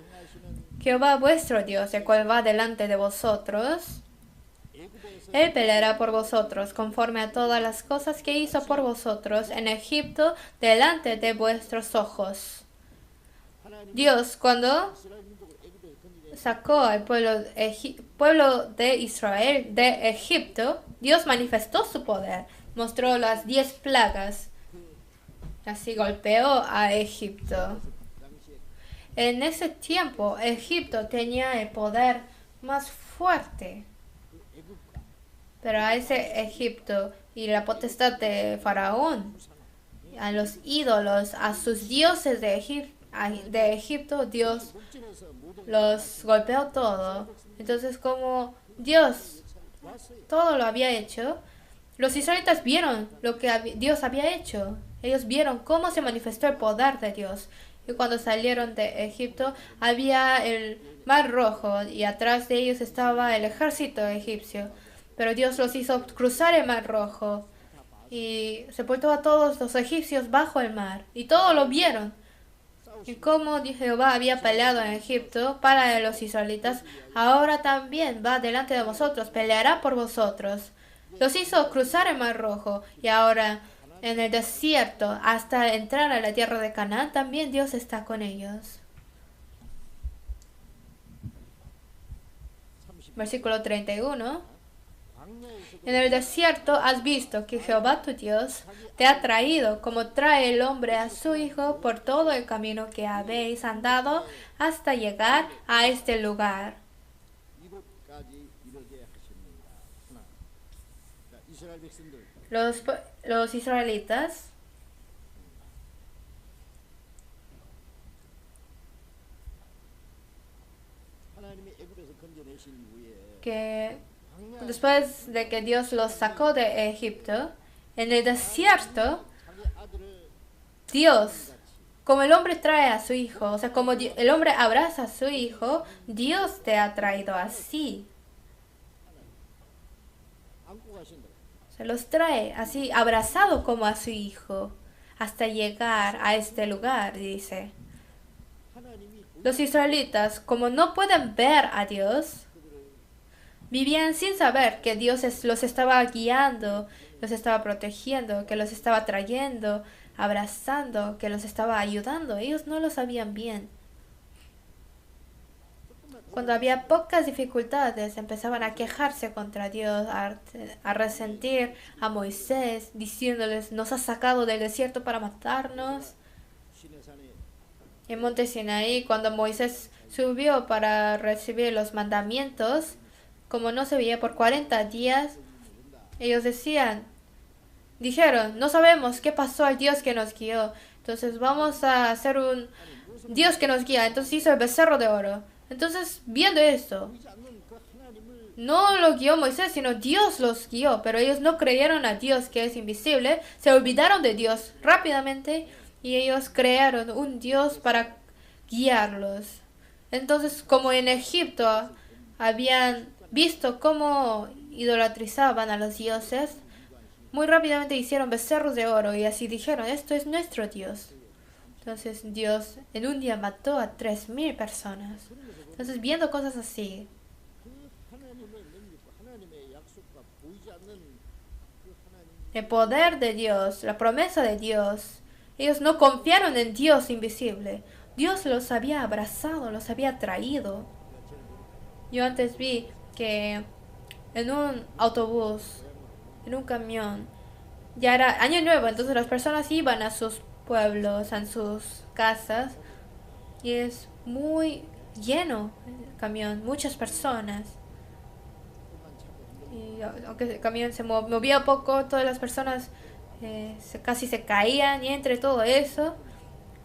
Jehová vuestro Dios, el cual va delante de vosotros, Él peleará por vosotros, conforme a todas las cosas que hizo por vosotros en Egipto, delante de vuestros ojos. Dios, cuando sacó al pueblo de Israel de Egipto, Dios manifestó su poder, mostró las 10 plagas, así golpeó a Egipto. En ese tiempo, Egipto tenía el poder más fuerte. Pero a ese Egipto y la potestad de Faraón, a los ídolos, a sus dioses de Egipto, Dios los golpeó todo. Entonces, como Dios todo lo había hecho, los israelitas vieron lo que Dios había hecho. Ellos vieron cómo se manifestó el poder de Dios. Y cuando salieron de Egipto, había el mar rojo y atrás de ellos estaba el ejército egipcio. Pero Dios los hizo cruzar el mar rojo y sepultó a todos los egipcios bajo el mar. Y todos lo vieron. Y como Jehová había peleado en Egipto para los israelitas, ahora también va delante de vosotros, peleará por vosotros. Los hizo cruzar el mar rojo y ahora en el desierto hasta entrar a la tierra de Canaán, también Dios está con ellos. Versículo 31. En el desierto has visto que Jehová tu Dios te ha traído como trae el hombre a su hijo por todo el camino que habéis andado hasta llegar a este lugar. Los israelitas que después de que Dios los sacó de Egipto, en el desierto, Dios, como el hombre trae a su hijo, o sea, como el hombre abraza a su hijo, Dios te ha traído así. Se los trae así, abrazado como a su hijo, hasta llegar a este lugar, dice. Los israelitas, como no pueden ver a Dios, vivían sin saber que Dios los estaba guiando, los estaba protegiendo, que los estaba trayendo, abrazando, que los estaba ayudando. Ellos no lo sabían bien. Cuando había pocas dificultades, empezaban a quejarse contra Dios, a resentir a Moisés, diciéndoles, nos has sacado del desierto para matarnos. En Monte Sinaí, cuando Moisés subió para recibir los mandamientos, como no se veía por 40 días, ellos dijeron, no sabemos qué pasó al Dios que nos guió, entonces vamos a hacer un Dios que nos guía. Entonces hizo el becerro de oro. Entonces, viendo esto, no lo guió Moisés, sino Dios los guió, pero ellos no creyeron a Dios que es invisible, se olvidaron de Dios rápidamente y ellos crearon un Dios para guiarlos. Entonces, como en Egipto habían visto cómo idolatrizaban a los dioses, muy rápidamente hicieron becerros de oro y así dijeron, esto es nuestro Dios. Entonces Dios en un día mató a 3,000 personas. Entonces viendo cosas así, el poder de Dios, la promesa de Dios, ellos no confiaron en Dios invisible. Dios los había abrazado, los había traído. Yo antes vi que en un autobús, en un camión, ya era año nuevo, entonces las personas iban a sus pueblos, a sus casas, y es muy lleno el camión, muchas personas. Y aunque el camión se movía poco, todas las personas casi se caían, y entre todo eso,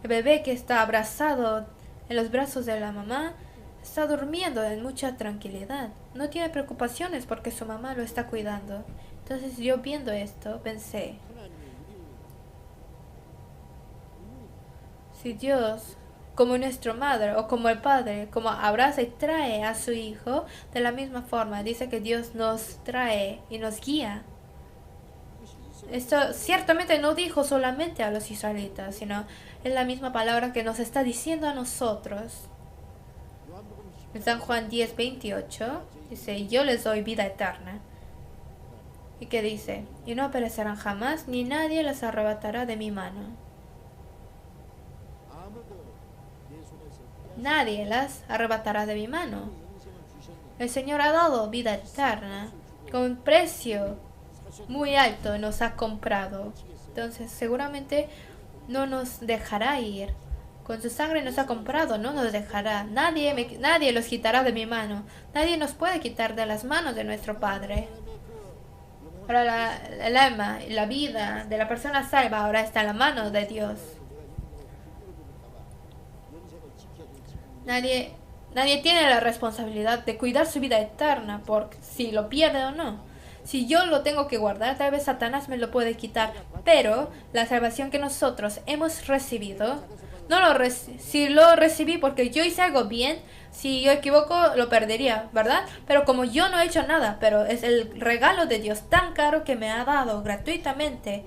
el bebé que está abrazado en los brazos de la mamá está durmiendo en mucha tranquilidad. No tiene preocupaciones porque su mamá lo está cuidando. Entonces yo viendo esto pensé, si Dios, como nuestra madre o como el padre, como abraza y trae a su hijo, de la misma forma dice que Dios nos trae y nos guía. Esto ciertamente no dijo solamente a los israelitas, sino es la misma palabra que nos está diciendo a nosotros. En San Juan 10:28 dice, yo les doy vida eterna. ¿Y qué dice? Y no perecerán jamás, ni nadie las arrebatará de mi mano. Nadie las arrebatará de mi mano. El Señor ha dado vida eterna con un precio muy alto, nos ha comprado. Entonces seguramente no nos dejará ir. Con su sangre nos ha comprado, no nos dejará. Nadie los quitará de mi mano. Nadie nos puede quitar de las manos de nuestro Padre. Ahora el alma y la vida de la persona salva ahora está en la mano de Dios. Nadie tiene la responsabilidad de cuidar su vida eterna por si lo pierde o no. Si yo lo tengo que guardar, tal vez Satanás me lo puede quitar. Pero la salvación que nosotros hemos recibido, si lo recibí porque yo hice algo bien, si yo equivoco lo perdería, ¿verdad? Pero como yo no he hecho nada, pero es el regalo de Dios tan caro que me ha dado gratuitamente,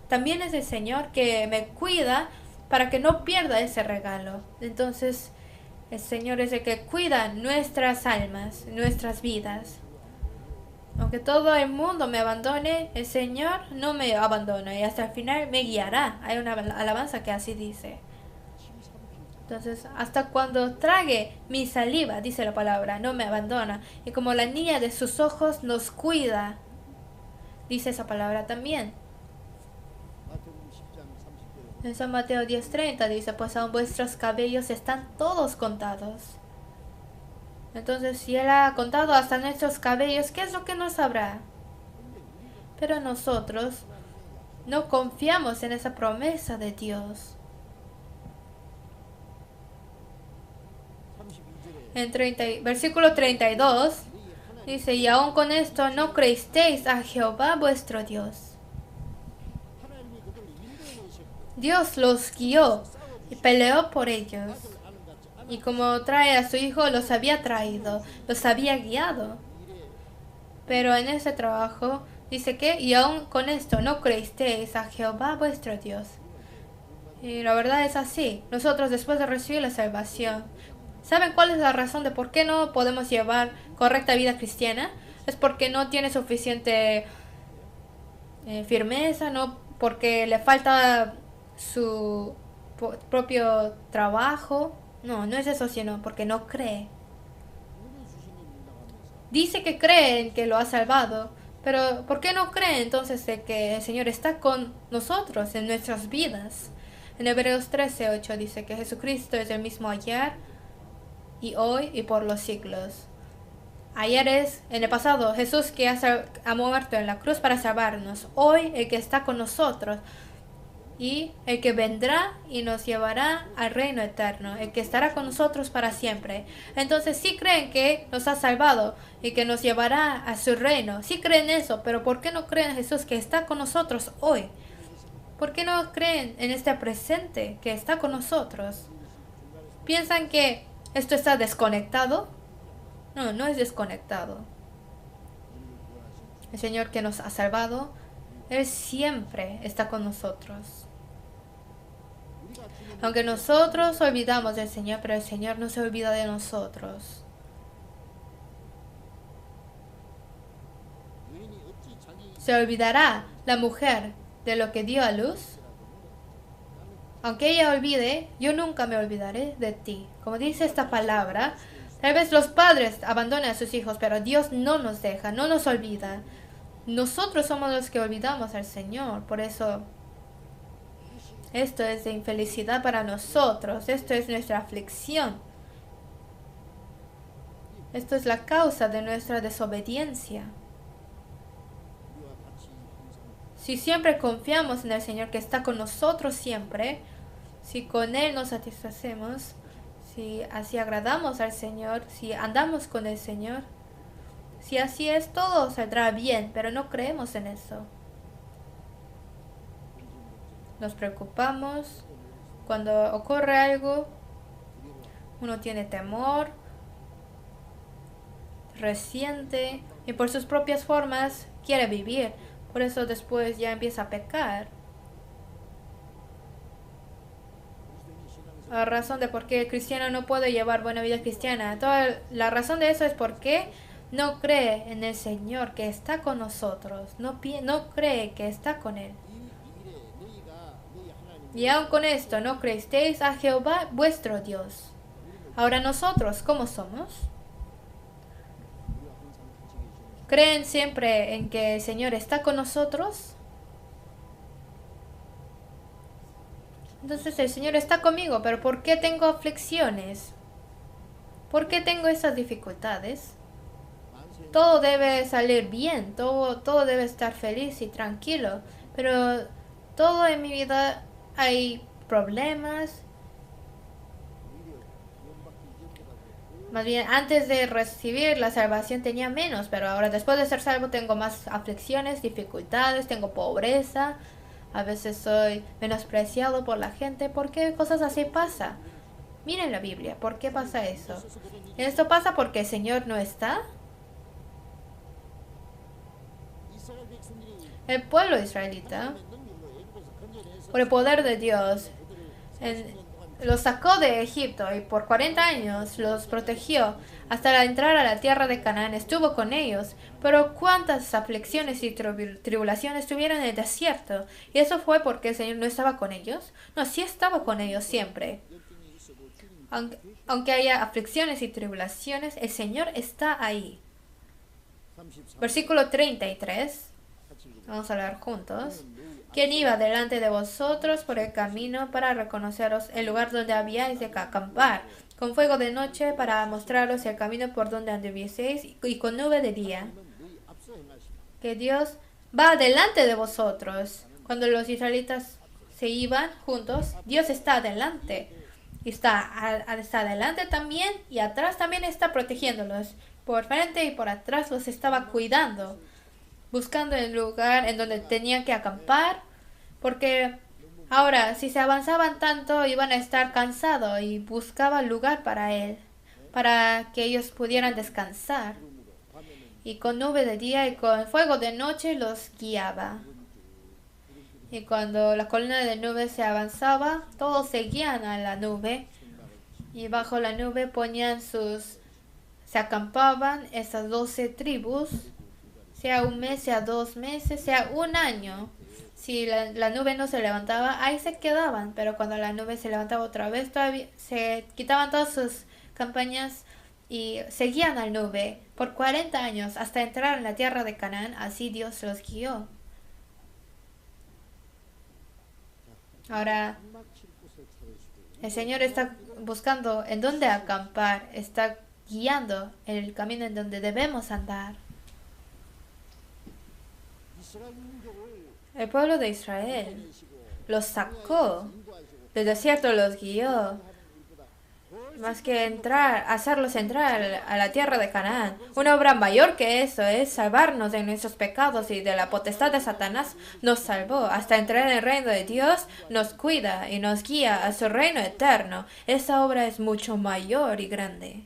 también es el Señor que me cuida para que no pierda ese regalo. Entonces el Señor es el que cuida nuestras almas, nuestras vidas. Aunque todo el mundo me abandone, el Señor no me abandona y hasta el final me guiará. Hay una alabanza que así dice. Entonces, hasta cuando trague mi saliva, dice la palabra, no me abandona. Y como la niña de sus ojos nos cuida, dice esa palabra también. En San Mateo 10:30 dice, pues aún vuestros cabellos están todos contados. Entonces, si Él ha contado hasta nuestros cabellos, ¿qué es lo que no sabrá? Pero nosotros no confiamos en esa promesa de Dios. En versículo 32 dice, y aún con esto no creísteis a Jehová vuestro Dios. Dios los guió y peleó por ellos. Y como trae a su hijo, los había traído, los había guiado. Pero en ese trabajo dice que, y aún con esto no creísteis a Jehová vuestro Dios. Y la verdad es así. Nosotros después de recibir la salvación, ¿saben cuál es la razón de por qué no podemos llevar correcta vida cristiana? Es porque no tiene suficiente firmeza, no porque le falta su propio trabajo. No es eso, sino porque no cree. Dice que cree en que lo ha salvado, pero ¿por qué no cree entonces de que el Señor está con nosotros en nuestras vidas? En Hebreos 13:8 dice que Jesucristo es el mismo ayer y hoy y por los siglos. Ayer es en el pasado Jesús que ha muerto en la cruz para salvarnos. Hoy el que está con nosotros y el que vendrá y nos llevará al reino eterno, el que estará con nosotros para siempre. Entonces sí creen que nos ha salvado y que nos llevará a su reino. Sí creen eso, pero ¿por qué no creen en Jesús que está con nosotros hoy? ¿Por qué no creen en este presente que está con nosotros? ¿Piensan que esto está desconectado? No es desconectado. El Señor que nos ha salvado, Él siempre está con nosotros. Aunque nosotros olvidamos del Señor, pero el Señor no se olvida de nosotros. ¿Se olvidará la mujer de lo que dio a luz? Aunque ella olvide, yo nunca me olvidaré de ti. Como dice esta palabra, tal vez los padres abandonen a sus hijos, pero Dios no nos deja, no nos olvida. Nosotros somos los que olvidamos al Señor, por eso esto es de infelicidad para nosotros, esto es nuestra aflicción. Esto es la causa de nuestra desobediencia. Si siempre confiamos en el Señor que está con nosotros siempre, si con Él nos satisfacemos, si así agradamos al Señor, si andamos con el Señor, si así es, todo saldrá bien, pero no creemos en eso. Nos preocupamos. Cuando ocurre algo, uno tiene temor, resiente y por sus propias formas quiere vivir. Por eso después ya empieza a pecar. La razón de por qué el cristiano no puede llevar buena vida cristiana, la razón de eso es porque no cree en el Señor que está con nosotros, no cree que está con Él. Y aun con esto no creísteis a Jehová vuestro Dios. Ahora nosotros, ¿cómo somos? ¿Creen siempre en que el Señor está con nosotros? Entonces el Señor está conmigo, pero ¿por qué tengo aflicciones? ¿Por qué tengo esas dificultades? Todo debe salir bien, todo debe estar feliz y tranquilo, pero todo en mi vida hay problemas. Más bien, antes de recibir la salvación tenía menos, pero ahora después de ser salvo tengo más aflicciones, dificultades, tengo pobreza. A veces soy menospreciado por la gente. ¿Por qué cosas así pasan? Miren la Biblia, ¿por qué pasa eso? ¿Esto pasa porque el Señor no está? El pueblo israelita, por el poder de Dios, los sacó de Egipto y por 40 años los protegió hasta la entrada a la tierra de Canaán. Estuvo con ellos, pero cuántas aflicciones y tribulaciones tuvieron en el desierto. Y eso fue porque el Señor no estaba con ellos. No, sí estaba con ellos siempre. Aunque haya aflicciones y tribulaciones, el Señor está ahí. Versículo 33. Vamos a leer juntos. ¿Quién iba delante de vosotros por el camino para reconoceros el lugar donde habíais de acampar? Con fuego de noche para mostraros el camino por donde anduvieseis y con nube de día. Que Dios va delante de vosotros. Cuando los israelitas se iban juntos, Dios está adelante. Y está adelante también y atrás también está protegiéndolos. Por frente y por atrás los estaba cuidando, buscando el lugar en donde tenían que acampar, porque ahora si se avanzaban tanto iban a estar cansados y buscaban lugar para él, para que ellos pudieran descansar. Y con nube de día y con fuego de noche los guiaba. Y cuando la columna de nube se avanzaba, todos seguían a la nube. Y bajo la nube ponían se acampaban esas 12 tribus, sea un mes, sea 2 meses, sea un año. Si la nube no se levantaba, ahí se quedaban. Pero cuando la nube se levantaba otra vez, todavía se quitaban todas sus campañas y seguían a la nube por 40 años hasta entrar en la tierra de Canaán. Así Dios los guió. Ahora, el Señor está buscando en dónde acampar, está guiando el camino en donde debemos andar. El pueblo de Israel los sacó del desierto, los guió. Más que hacerlos entrar a la tierra de Canaán. Una obra mayor que eso es salvarnos de nuestros pecados y de la potestad de Satanás. Nos salvó hasta entrar en el reino de Dios, nos cuida y nos guía a su reino eterno. Esa obra es mucho mayor y grande.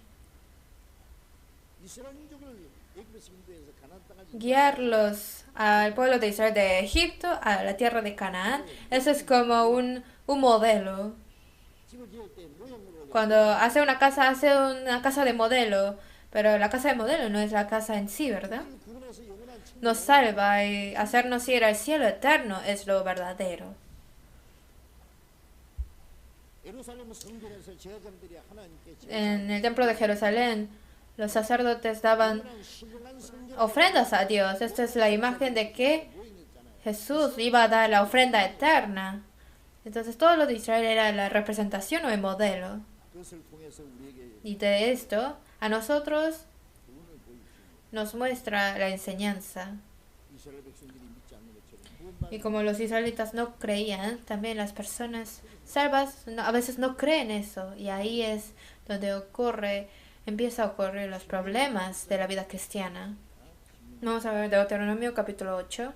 Guiarlos al pueblo de Israel de Egipto a la tierra de Canaán, eso es como un modelo. Cuando hace una casa de modelo, pero la casa de modelo no es la casa en sí, ¿verdad? Nos salva y hacernos ir al cielo eterno es lo verdadero. En el templo de Jerusalén, los sacerdotes daban ofrendas a Dios. Esta es la imagen de que Jesús iba a dar la ofrenda eterna. Entonces todo lo de Israel era la representación o el modelo. Y de esto a nosotros nos muestra la enseñanza. Y como los israelitas no creían, también las personas salvas a veces no creen eso. Y ahí es donde empieza a ocurrir los problemas de la vida cristiana. Vamos a ver Deuteronomio capítulo 8.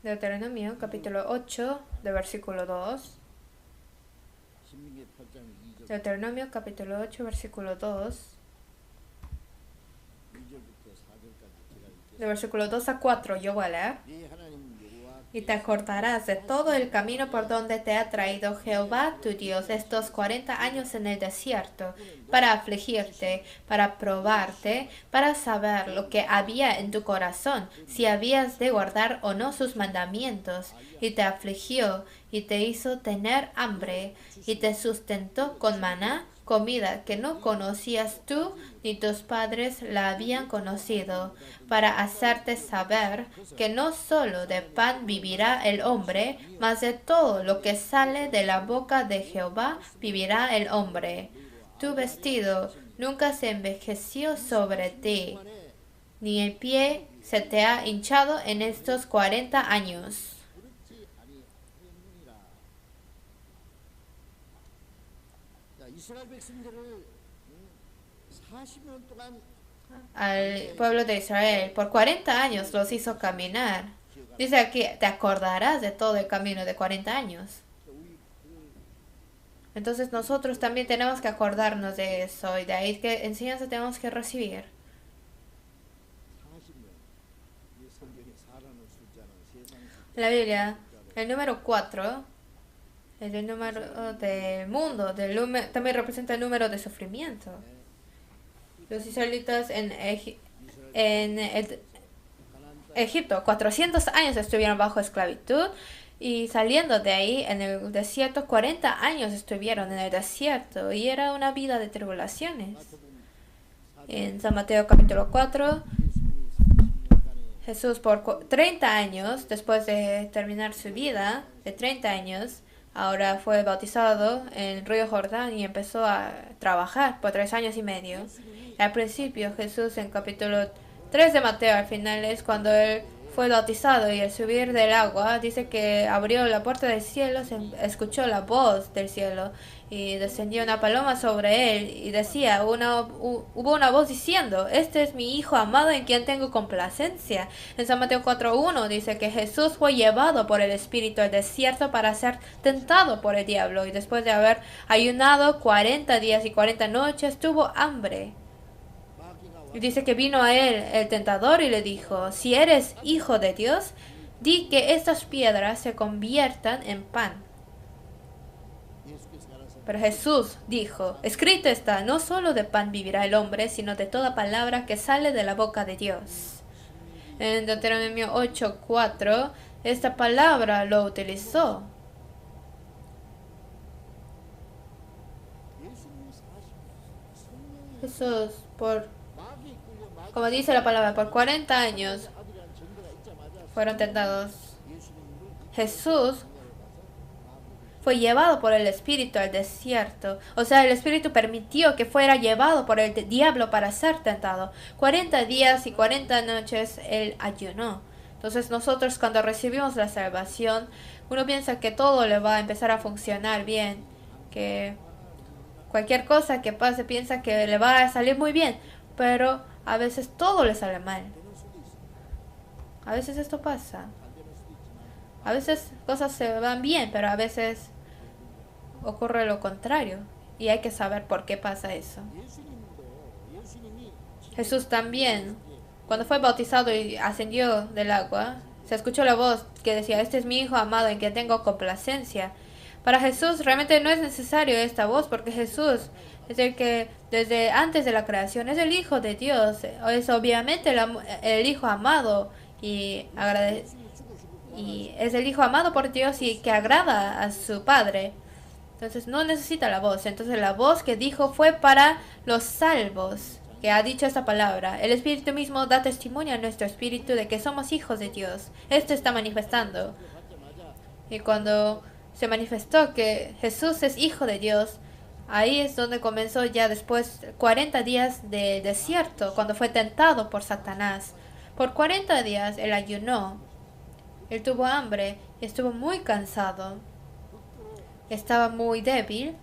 Deuteronomio capítulo 8 de versículo 2. Deuteronomio capítulo 8 versículo 2. De versículo 2 a 4 yo voy a leer. Y te acordarás de todo el camino por donde te ha traído Jehová tu Dios estos 40 años en el desierto, para afligirte, para probarte, para saber lo que había en tu corazón, si habías de guardar o no sus mandamientos. Y te afligió, y te hizo tener hambre, y te sustentó con maná, comida que no conocías tú ni tus padres la habían conocido, para hacerte saber que no solo de pan vivirá el hombre, mas de todo lo que sale de la boca de Jehová vivirá el hombre. Tu vestido nunca se envejeció sobre ti, ni el pie se te ha hinchado en estos 40 años. Al pueblo de Israel por 40 años los hizo caminar. Dice aquí, te acordarás de todo el camino de 40 años. Entonces nosotros también tenemos que acordarnos de eso y de ahí qué enseñanza tenemos que recibir. La Biblia, el número 4 es el número del mundo, también representa el número de sufrimiento. Los israelitas en Egipto, 400 años estuvieron bajo esclavitud y saliendo de ahí en el desierto, 40 años estuvieron en el desierto y era una vida de tribulaciones. En San Mateo capítulo 4, Jesús por 30 años, después de terminar su vida de 30 años, ahora fue bautizado en el río Jordán y empezó a trabajar por 3 años y medio. Al principio Jesús en capítulo 3 de Mateo, al final es cuando él fue bautizado y al subir del agua dice que abrió la puerta del cielo, se escuchó la voz del cielo y descendió una paloma sobre él y decía, hubo una voz diciendo, este es mi hijo amado en quien tengo complacencia. En San Mateo 4:1 dice que Jesús fue llevado por el Espíritu al desierto para ser tentado por el diablo y después de haber ayunado 40 días y 40 noches tuvo hambre. Y dice que vino a él el tentador y le dijo, si eres hijo de Dios, di que estas piedras se conviertan en pan. Pero Jesús dijo, escrito está, no solo de pan vivirá el hombre, sino de toda palabra que sale de la boca de Dios. En Deuteronomio 8:4, esta palabra lo utilizó. Jesús, como dice la palabra, por 40 años fueron tentados. Jesús fue llevado por el Espíritu al desierto. O sea, el Espíritu permitió que fuera llevado por el diablo para ser tentado. 40 días y 40 noches él ayunó. Entonces nosotros cuando recibimos la salvación, uno piensa que todo le va a empezar a funcionar bien. Que cualquier cosa que pase piensa que le va a salir muy bien. Pero a veces todo le sale mal. A veces esto pasa. A veces cosas se van bien, pero a veces ocurre lo contrario. Y hay que saber por qué pasa eso. Jesús también, cuando fue bautizado y ascendió del agua, se escuchó la voz que decía, este es mi hijo amado en quien tengo complacencia. Para Jesús realmente no es necesario esta voz porque Jesús es el que desde antes de la creación es el Hijo de Dios, es obviamente el Hijo amado y es el Hijo amado por Dios y que agrada a su Padre. Entonces no necesita la voz. Entonces la voz que dijo fue para los salvos, que ha dicho esta palabra. El Espíritu mismo da testimonio a nuestro espíritu de que somos hijos de Dios. Esto está manifestando. Y cuando se manifestó que Jesús es Hijo de Dios, ahí es donde comenzó ya después 40 días de desierto, cuando fue tentado por Satanás. Por 40 días él ayunó, él tuvo hambre, estuvo muy cansado, estaba muy débil.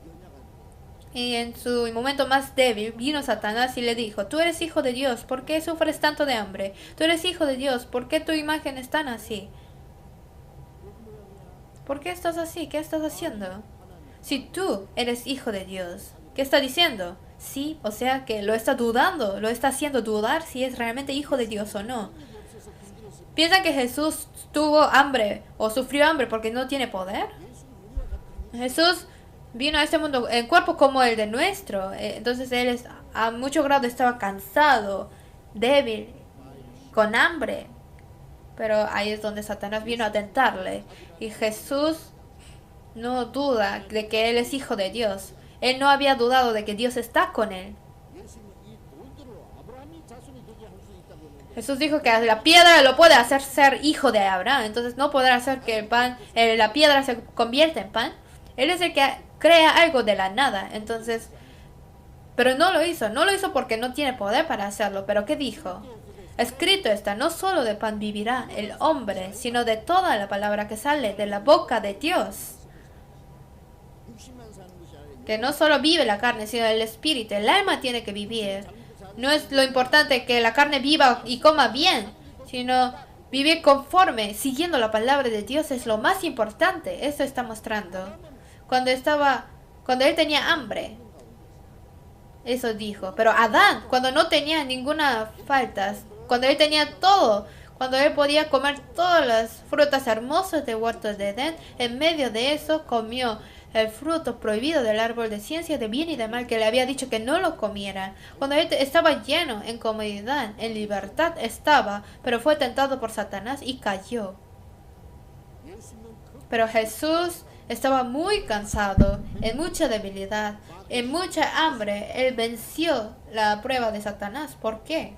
Y en su momento más débil vino Satanás y le dijo, tú eres hijo de Dios, ¿por qué sufres tanto de hambre? Tú eres hijo de Dios, ¿por qué tu imagen es tan así? ¿Por qué estás así? ¿Qué estás haciendo? Si tú eres hijo de Dios, ¿qué está diciendo? Sí, o sea que lo está dudando, lo está haciendo dudar si es realmente hijo de Dios o no. ¿Piensan que Jesús tuvo hambre o sufrió hambre porque no tiene poder? Jesús vino a este mundo en cuerpo como el de nuestro. Entonces él a mucho grado estaba cansado, débil, con hambre. Pero ahí es donde Satanás vino a tentarle. Y Jesús no duda de que él es hijo de Dios. Él no había dudado de que Dios está con él. Jesús dijo que la piedra lo puede hacer ser hijo de Abraham. Entonces no podrá hacer que la piedra se convierta en pan. Él es el que crea algo de la nada. Entonces, pero no lo hizo. No lo hizo porque no tiene poder para hacerlo. Pero ¿qué dijo? Escrito está, no solo de pan vivirá el hombre, sino de toda la palabra que sale de la boca de Dios. Que no solo vive la carne, sino el espíritu. El alma tiene que vivir. No es lo importante que la carne viva y coma bien, sino vivir conforme, siguiendo la palabra de Dios es lo más importante. Eso está mostrando. Cuando él tenía hambre, eso dijo. Pero Adán, cuando no tenía ninguna falta, cuando él tenía todo, cuando él podía comer todas las frutas hermosas del huerto de Edén, en medio de eso comió el fruto prohibido del árbol de ciencia de bien y de mal que le había dicho que no lo comiera. Cuando él estaba lleno, en comodidad, en libertad estaba, pero fue tentado por Satanás y cayó. Pero Jesús estaba muy cansado, en mucha debilidad, en mucha hambre. Él venció la prueba de Satanás. ¿Por qué?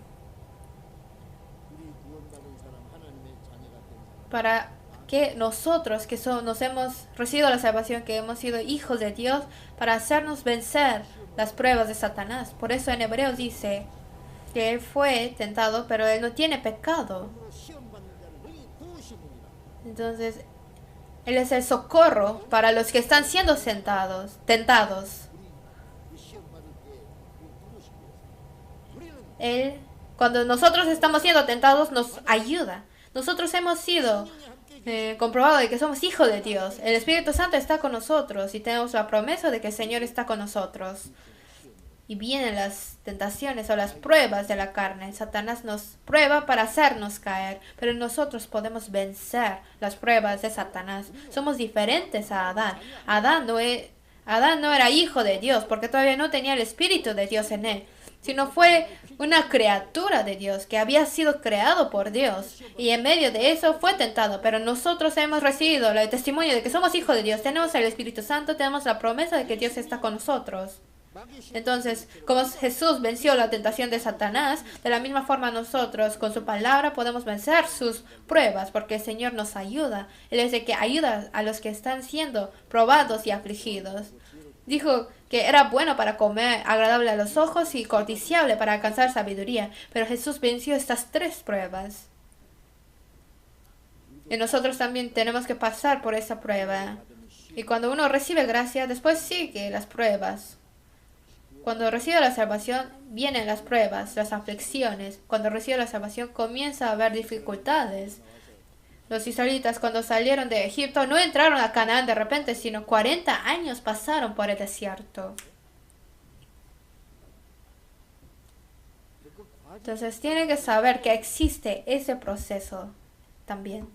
Para que nosotros que nos hemos recibido la salvación, que hemos sido hijos de Dios, para hacernos vencer las pruebas de Satanás. Por eso en Hebreos dice que él fue tentado, pero él no tiene pecado. Entonces, él es el socorro para los que están siendo tentados. Él, cuando nosotros estamos siendo tentados, nos ayuda. Nosotros hemos sido comprobados de que somos hijos de Dios. El Espíritu Santo está con nosotros y tenemos la promesa de que el Señor está con nosotros. Y vienen las tentaciones o las pruebas de la carne. Satanás nos prueba para hacernos caer, pero nosotros podemos vencer las pruebas de Satanás. Somos diferentes a Adán. Adán no era hijo de Dios porque todavía no tenía el Espíritu de Dios en él, sino fue una criatura de Dios que había sido creado por Dios y en medio de eso fue tentado. Pero nosotros hemos recibido el testimonio de que somos hijos de Dios, tenemos el Espíritu Santo, tenemos la promesa de que Dios está con nosotros. Entonces, como Jesús venció la tentación de Satanás, de la misma forma nosotros con su palabra podemos vencer sus pruebas, porque el Señor nos ayuda. Él es el que ayuda a los que están siendo probados y afligidos. Dijo que era bueno para comer, agradable a los ojos y codiciable para alcanzar sabiduría, pero Jesús venció estas tres pruebas. Y nosotros también tenemos que pasar por esa prueba. Y cuando uno recibe gracia, después sigue las pruebas. Cuando recibe la salvación, vienen las pruebas, las aflicciones. Cuando recibe la salvación, comienza a haber dificultades. Los israelitas, cuando salieron de Egipto, no entraron a Canaán de repente, sino 40 años pasaron por el desierto. Entonces, tienen que saber que existe ese proceso también.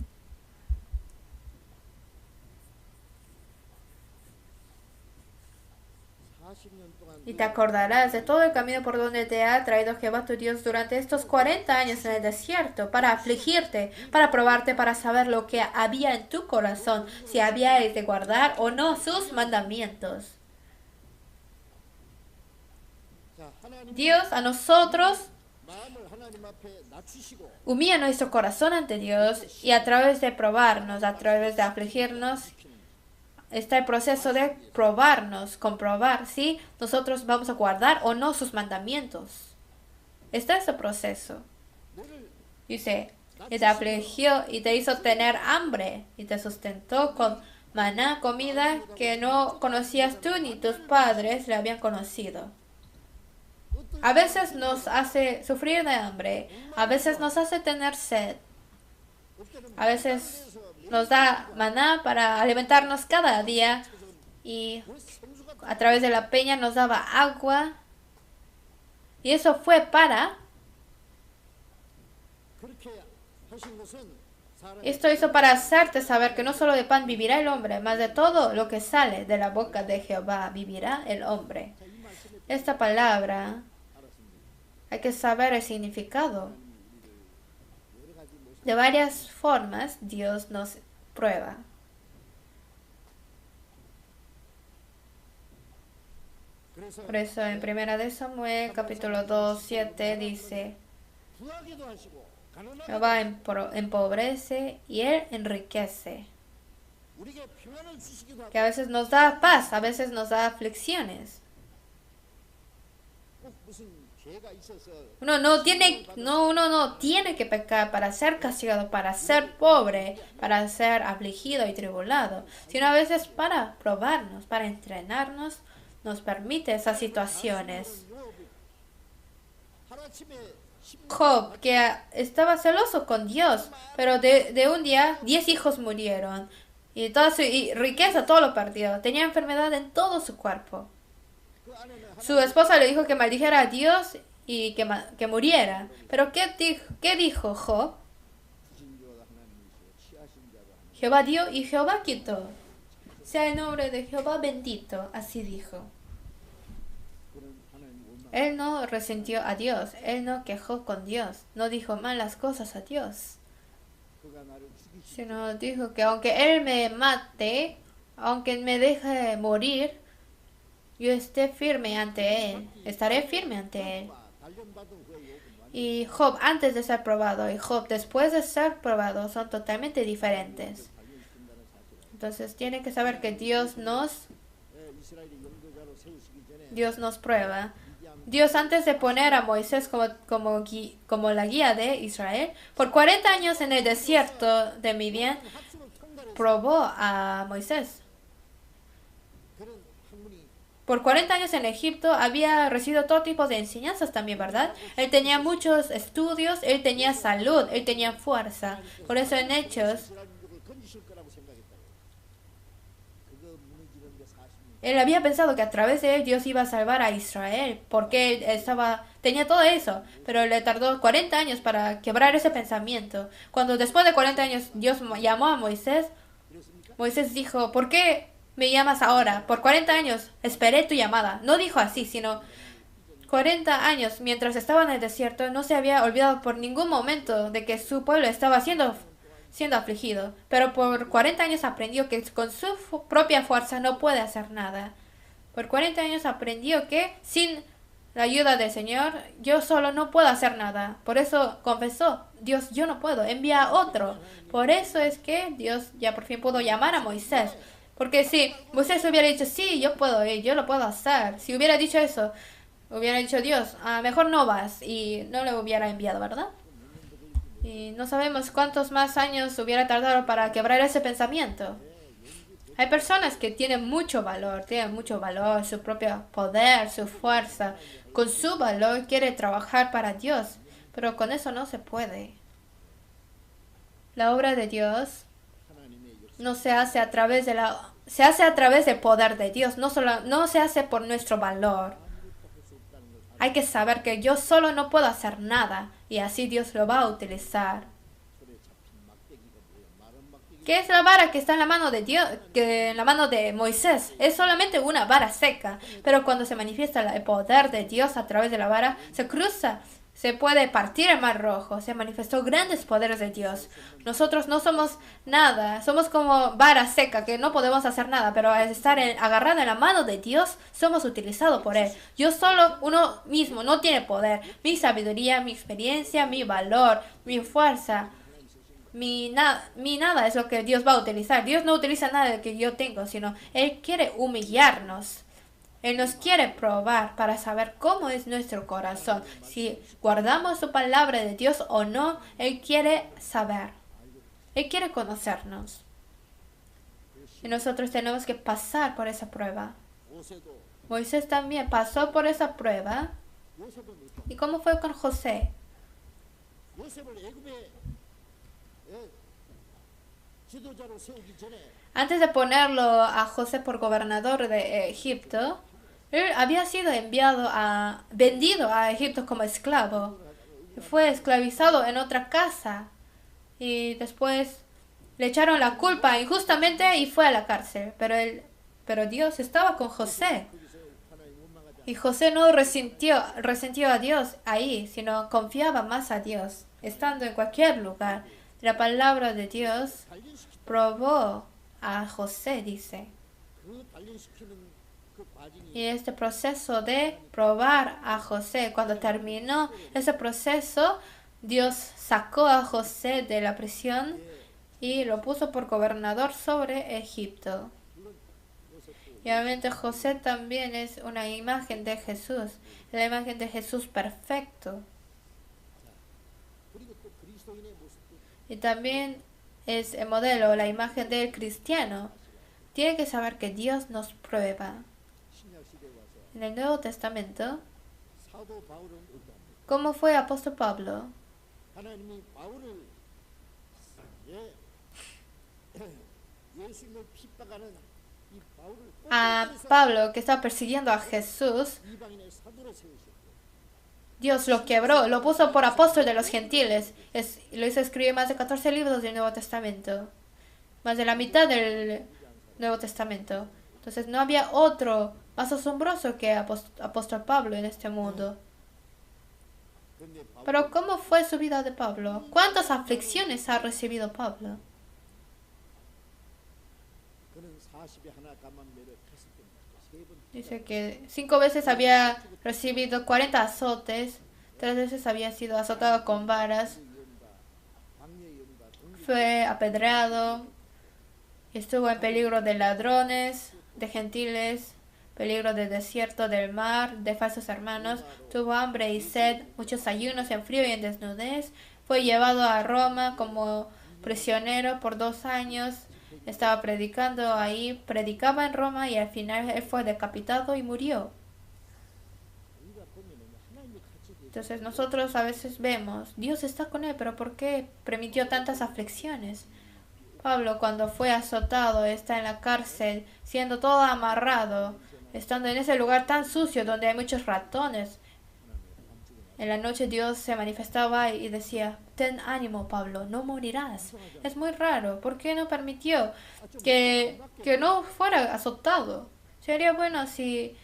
Y te acordarás de todo el camino por donde te ha traído Jehová tu Dios durante estos 40 años en el desierto, para afligirte, para probarte, para saber lo que había en tu corazón, si habíais de guardar o no sus mandamientos. Dios a nosotros humilla nuestro corazón ante Dios y a través de probarnos, a través de afligirnos, está el proceso de probarnos, comprobar si nosotros vamos a guardar o no sus mandamientos. Está ese proceso. Dice, y te afligió y te hizo tener hambre y te sustentó con maná, comida que no conocías tú ni tus padres le habían conocido. A veces nos hace sufrir de hambre, a veces nos hace tener sed, a veces nos da maná para alimentarnos cada día y a través de la peña nos daba agua. Y eso fue esto hizo para hacerte saber que no solo de pan vivirá el hombre, mas de todo lo que sale de la boca de Jehová vivirá el hombre. Esta palabra hay que saber el significado. De varias formas Dios nos prueba. Por eso en 1 de Samuel capítulo 2, 7 dice: Jehová empobrece y Él enriquece. Que a veces nos da paz, a veces nos da aflicciones. Uno no tiene que pecar para ser castigado, para ser pobre, para ser afligido y tribulado, sino a veces para probarnos, para entrenarnos, nos permite esas situaciones. Job, que estaba celoso con Dios, pero de un día 10 hijos murieron y toda su riqueza, todo lo perdió. Tenía enfermedad en todo su cuerpo. Su esposa le dijo que maldijera a Dios y que muriera. Pero ¿qué dijo Job? Jehová dio y Jehová quitó. Sea el nombre de Jehová bendito, así dijo. Él no resintió a Dios, él no quejó con Dios, no dijo malas cosas a Dios, sino dijo que aunque él me mate, aunque me deje morir, yo esté firme ante él, estaré firme ante él. Y Job antes de ser probado y Job después de ser probado son totalmente diferentes. Entonces tiene que saber que Dios nos prueba. Dios antes de poner a Moisés como la guía de Israel, por 40 años en el desierto de Midian, probó a Moisés. Por 40 años en Egipto había recibido todo tipo de enseñanzas también, ¿verdad? Él tenía muchos estudios, él tenía salud, él tenía fuerza. Por eso en Hechos, él había pensado que a través de él Dios iba a salvar a Israel, porque él tenía todo eso, pero le tardó 40 años para quebrar ese pensamiento. Cuando después de 40 años Dios llamó a Moisés, Moisés dijo, ¿por qué me llamas ahora? Por 40 años esperé tu llamada. No dijo así, sino 40 años mientras estaba en el desierto no se había olvidado por ningún momento de que su pueblo estaba siendo afligido. Pero por 40 años aprendió que con su propia fuerza no puede hacer nada. Por 40 años aprendió que sin la ayuda del Señor yo solo no puedo hacer nada. Por eso confesó, Dios, yo no puedo, envía a otro. Por eso es que Dios ya por fin pudo llamar a Moisés. Porque si Moisés hubiera dicho, sí, yo puedo ir, yo lo puedo hacer. Si hubiera dicho eso, hubiera dicho Dios, mejor no vas. Y no le hubiera enviado, ¿verdad? Y no sabemos cuántos más años hubiera tardado para quebrar ese pensamiento. Hay personas que tienen mucho valor, su propio poder, su fuerza. Con su valor quiere trabajar para Dios, pero con eso no se puede. La obra de Dios no se hace a través del poder de Dios, no se hace por nuestro valor. Hay que saber que yo solo no puedo hacer nada y así Dios lo va a utilizar. ¿Qué es la vara que está en la mano de Dios, que en la mano de Moisés? Es solamente una vara seca, pero cuando se manifiesta el poder de Dios a través de la vara, se cruza. Se puede partir el mar rojo. Se manifestó grandes poderes de Dios. Nosotros no somos nada. Somos como vara seca que no podemos hacer nada. Pero al estar agarrado en la mano de Dios, somos utilizados por Él. Yo solo, uno mismo, no tiene poder. Mi sabiduría, mi experiencia, mi valor, mi fuerza, mi nada es lo que Dios va a utilizar. Dios no utiliza nada de que yo tengo, sino Él quiere humillarnos. Él nos quiere probar para saber cómo es nuestro corazón. Si guardamos su palabra de Dios o no, Él quiere saber. Él quiere conocernos. Y nosotros tenemos que pasar por esa prueba. Moisés también pasó por esa prueba. ¿Y cómo fue con José? Antes de ponerlo a José por gobernador de Egipto, él había sido vendido a Egipto como esclavo. Fue esclavizado en otra casa. Y después le echaron la culpa injustamente y fue a la cárcel. Pero Dios estaba con José. Y José no resintió a Dios ahí, sino confiaba más a Dios, estando en cualquier lugar. La palabra de Dios probó a José, dice. Y este proceso de probar a José, cuando terminó ese proceso, Dios sacó a José de la prisión y lo puso por gobernador sobre Egipto. Y obviamente José también es una imagen de Jesús, la imagen de Jesús perfecto. Y también es el modelo, la imagen del cristiano. Tiene que saber que Dios nos prueba. En el Nuevo Testamento, ¿cómo fue el apóstol Pablo? A Pablo, que estaba persiguiendo a Jesús, Dios lo quebró, lo puso por apóstol de los gentiles. Lo hizo escribir más de 14 libros del Nuevo Testamento. más de la mitad del Nuevo Testamento. Entonces no había otro más asombroso que apóstol Pablo en este mundo. Pero ¿cómo fue su vida de Pablo? ¿Cuántas aflicciones ha recibido Pablo? Dice que 5 veces había recibido 40 azotes, 3 veces había sido azotado con varas, fue apedreado, estuvo en peligro de ladrones, de gentiles, peligro de desierto, del mar, de falsos hermanos, tuvo hambre y sed, muchos ayunos en frío y en desnudez, fue llevado a Roma como prisionero por 2 años, estaba predicando ahí, predicaba en Roma y al final él fue decapitado y murió. Entonces nosotros a veces vemos, Dios está con él, pero ¿por qué permitió tantas aflicciones? Pablo cuando fue azotado, está en la cárcel, siendo todo amarrado, estando en ese lugar tan sucio donde hay muchos ratones. En la noche Dios se manifestaba y decía, ten ánimo Pablo, no morirás. Es muy raro, ¿por qué no permitió que no fuera azotado? Sería bueno si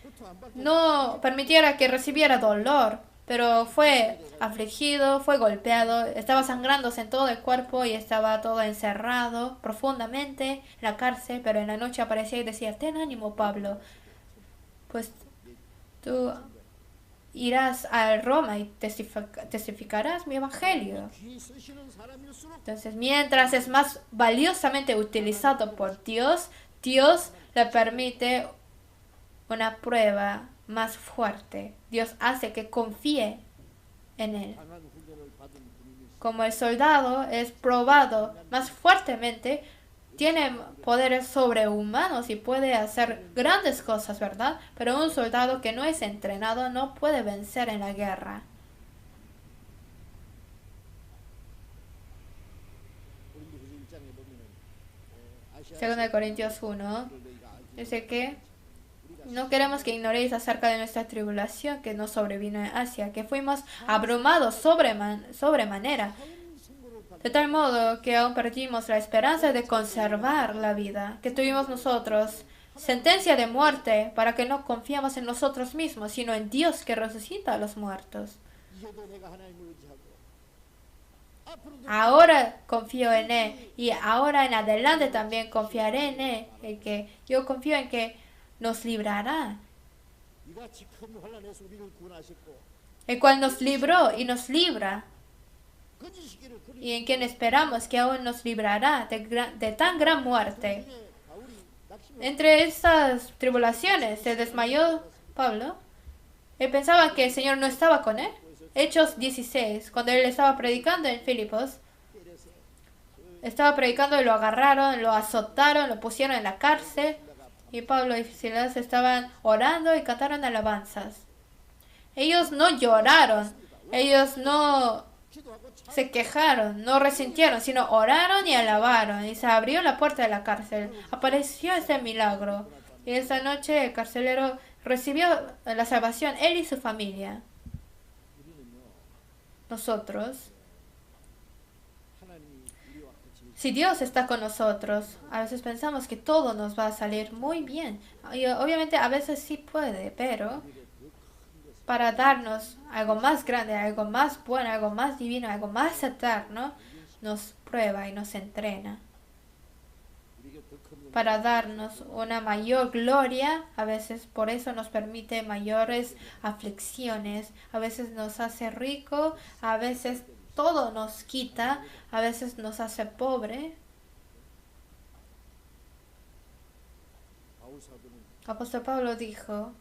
no permitiera que recibiera dolor, pero fue afligido, fue golpeado, estaba sangrándose en todo el cuerpo y estaba todo encerrado profundamente en la cárcel, pero en la noche aparecía y decía, ten ánimo Pablo, pues tú irás a Roma y testificarás mi evangelio. Entonces, mientras es más valiosamente utilizado por Dios, Dios le permite una prueba más fuerte. Dios hace que confíe en él. Como el soldado es probado más fuertemente, tiene poderes sobrehumanos y puede hacer grandes cosas, ¿verdad? Pero un soldado que no es entrenado no puede vencer en la guerra. Según de Corintios 1, dice que no queremos que ignoréis acerca de nuestra tribulación que nos sobrevino en Asia, que fuimos abrumados sobremanera, de tal modo que aún perdimos la esperanza de conservar la vida, que tuvimos nosotros sentencia de muerte para que no confiamos en nosotros mismos, sino en Dios que resucita a los muertos. Ahora confío en Él y ahora en adelante también confiaré en Él, el que yo confío en que nos librará, el cual nos libró y nos libra, y en quien esperamos que aún nos librará de tan gran muerte. Entre estas tribulaciones se desmayó Pablo. Él pensaba que el Señor no estaba con él. Hechos 16, cuando él estaba predicando en Filipos, estaba predicando y lo agarraron, lo azotaron, lo pusieron en la cárcel, y Pablo y Silas estaban orando y cantaron alabanzas. Ellos no lloraron, ellos no se quejaron, no resintieron, sino oraron y alabaron, y se abrió la puerta de la cárcel. Apareció ese milagro, y esa noche el carcelero recibió la salvación, él y su familia. Nosotros, si Dios está con nosotros, a veces pensamos que todo nos va a salir muy bien. Y obviamente a veces sí puede, pero para darnos algo más grande, algo más bueno, algo más divino, algo más eterno, nos prueba y nos entrena. Para darnos una mayor gloria, a veces por eso nos permite mayores aflicciones, a veces nos hace rico, a veces todo nos quita, a veces nos hace pobre. Apóstol Pablo dijo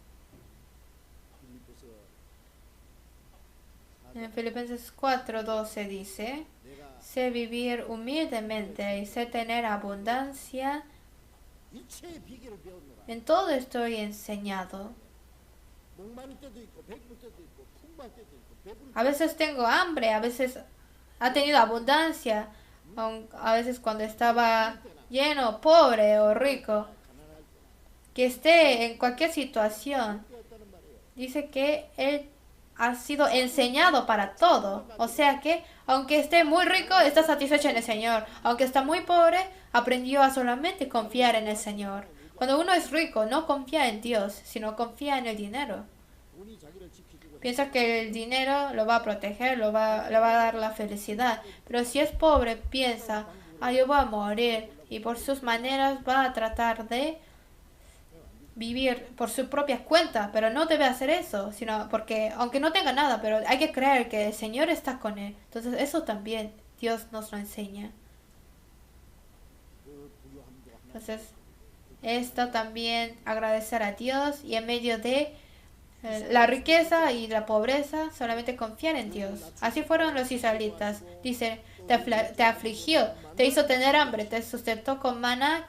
en Filipenses 4:12, dice, sé vivir humildemente y sé tener abundancia. En todo estoy enseñado. A veces tengo hambre, a veces ha tenido abundancia, a veces cuando estaba lleno, pobre o rico. Que esté en cualquier situación, dice que él ha sido enseñado para todo. O sea que, aunque esté muy rico, está satisfecho en el Señor. Aunque está muy pobre, aprendió a solamente confiar en el Señor. Cuando uno es rico, no confía en Dios, sino confía en el dinero. Piensa que el dinero lo va a proteger, le va a dar la felicidad. Pero si es pobre, piensa, yo voy a morir. Y por sus maneras va a tratar de vivir por su propia cuenta, pero no debe hacer eso, sino porque aunque no tenga nada, pero hay que creer que el Señor está con él. Entonces eso también Dios nos lo enseña. Entonces esto también agradecer a Dios y en medio de la riqueza y la pobreza solamente confiar en Dios. Así fueron los israelitas. Dice, te afligió, te hizo tener hambre, te sustentó con maná,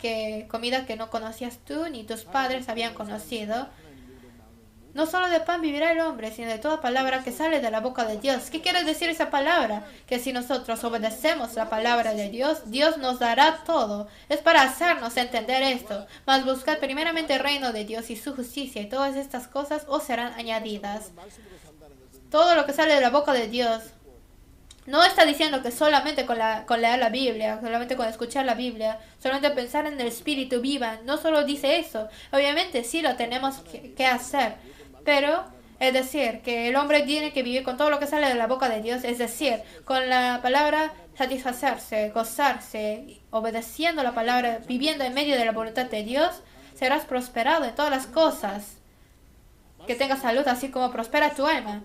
comida que no conocías tú ni tus padres habían conocido. No solo de pan vivirá el hombre, sino de toda palabra que sale de la boca de Dios. ¿Qué quiere decir esa palabra? Que si nosotros obedecemos la palabra de Dios, Dios nos dará todo. Es para hacernos entender esto. Mas buscad primeramente el reino de Dios y su justicia, y todas estas cosas os serán añadidas. Todo lo que sale de la boca de Dios. No está diciendo que solamente con leer la Biblia, solamente con escuchar la Biblia, solamente pensar en el Espíritu viva. No solo dice eso. Obviamente sí lo tenemos que hacer. Pero es decir, que el hombre tiene que vivir con todo lo que sale de la boca de Dios. Es decir, con la palabra satisfacerse, gozarse, obedeciendo la palabra, viviendo en medio de la voluntad de Dios, serás prosperado en todas las cosas. Que tengas salud así como prospera tu alma.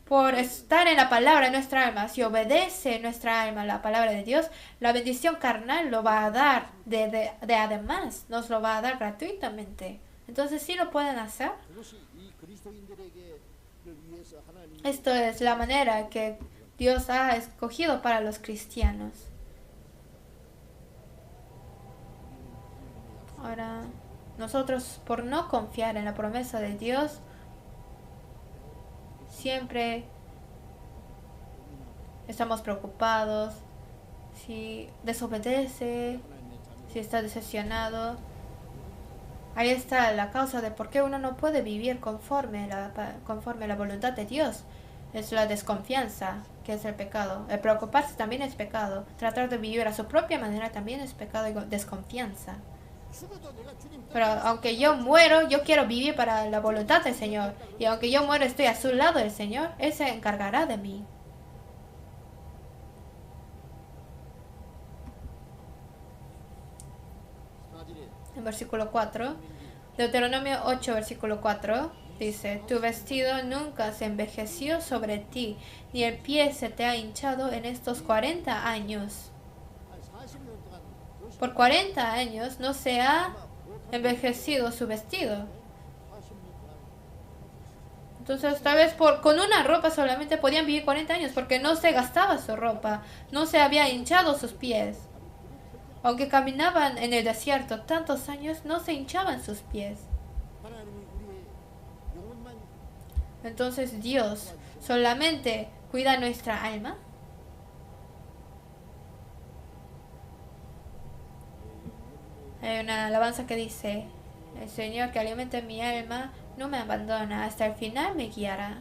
Por estar en la palabra de nuestra alma, si obedece nuestra alma a la palabra de Dios, la bendición carnal lo va a dar de además, nos lo va a dar gratuitamente. Entonces sí lo pueden hacer. Esto es la manera que Dios ha escogido para los cristianos. Ahora, nosotros por no confiar en la promesa de Dios, siempre estamos preocupados, si desobedece, si está decepcionado. Ahí está la causa de por qué uno no puede vivir conforme a la voluntad de Dios. Es la desconfianza, que es el pecado. El preocuparse también es pecado. Tratar de vivir a su propia manera también es pecado y desconfianza. Pero aunque yo muero, yo quiero vivir para la voluntad del Señor. Y aunque yo muero, estoy a su lado del Señor. Él se encargará de mí. En versículo 4, Deuteronomio 8, versículo 4, dice, tu vestido nunca se envejeció sobre ti, ni el pie se te ha hinchado en estos 40 años. Por 40 años no se ha envejecido su vestido. Entonces tal vez con una ropa solamente podían vivir 40 años porque no se gastaba su ropa, no se había hinchado sus pies. Aunque caminaban en el desierto tantos años, no se hinchaban sus pies. Entonces Dios solamente cuida nuestra alma. Hay una alabanza que dice, el Señor que alimenta mi alma no me abandona, hasta el final me guiará.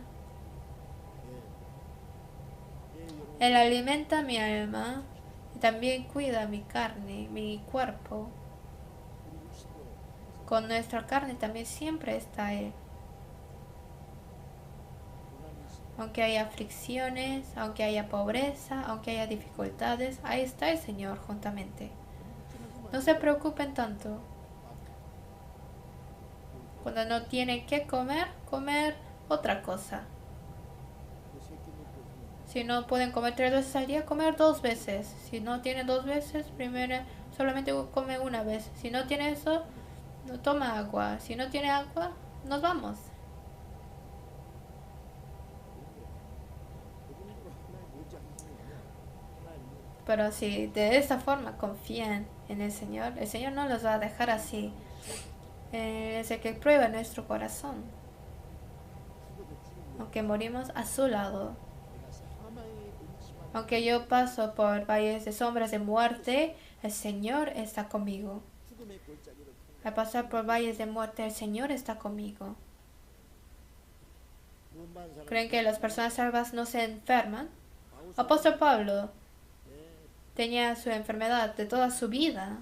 Él alimenta mi alma y también cuida mi carne, mi cuerpo. Con nuestra carne también siempre está Él. Aunque haya aflicciones, aunque haya pobreza, aunque haya dificultades, ahí está el Señor juntamente. No se preocupen tanto. Cuando no tienen que comer otra cosa. Si no pueden comer 3 veces al día, comer 2 veces. Si no tienen 2 veces, primero solamente come una vez. Si no tiene eso, no toma agua. Si no tiene agua, nos vamos. Pero si de esta forma confían en el Señor no los va a dejar así. Es el que prueba nuestro corazón. Aunque morimos a su lado. Aunque yo paso por valles de sombras de muerte, el Señor está conmigo. Al pasar por valles de muerte, el Señor está conmigo. ¿Creen que las personas salvas no se enferman? Apóstol Pablo tenía su enfermedad de toda su vida.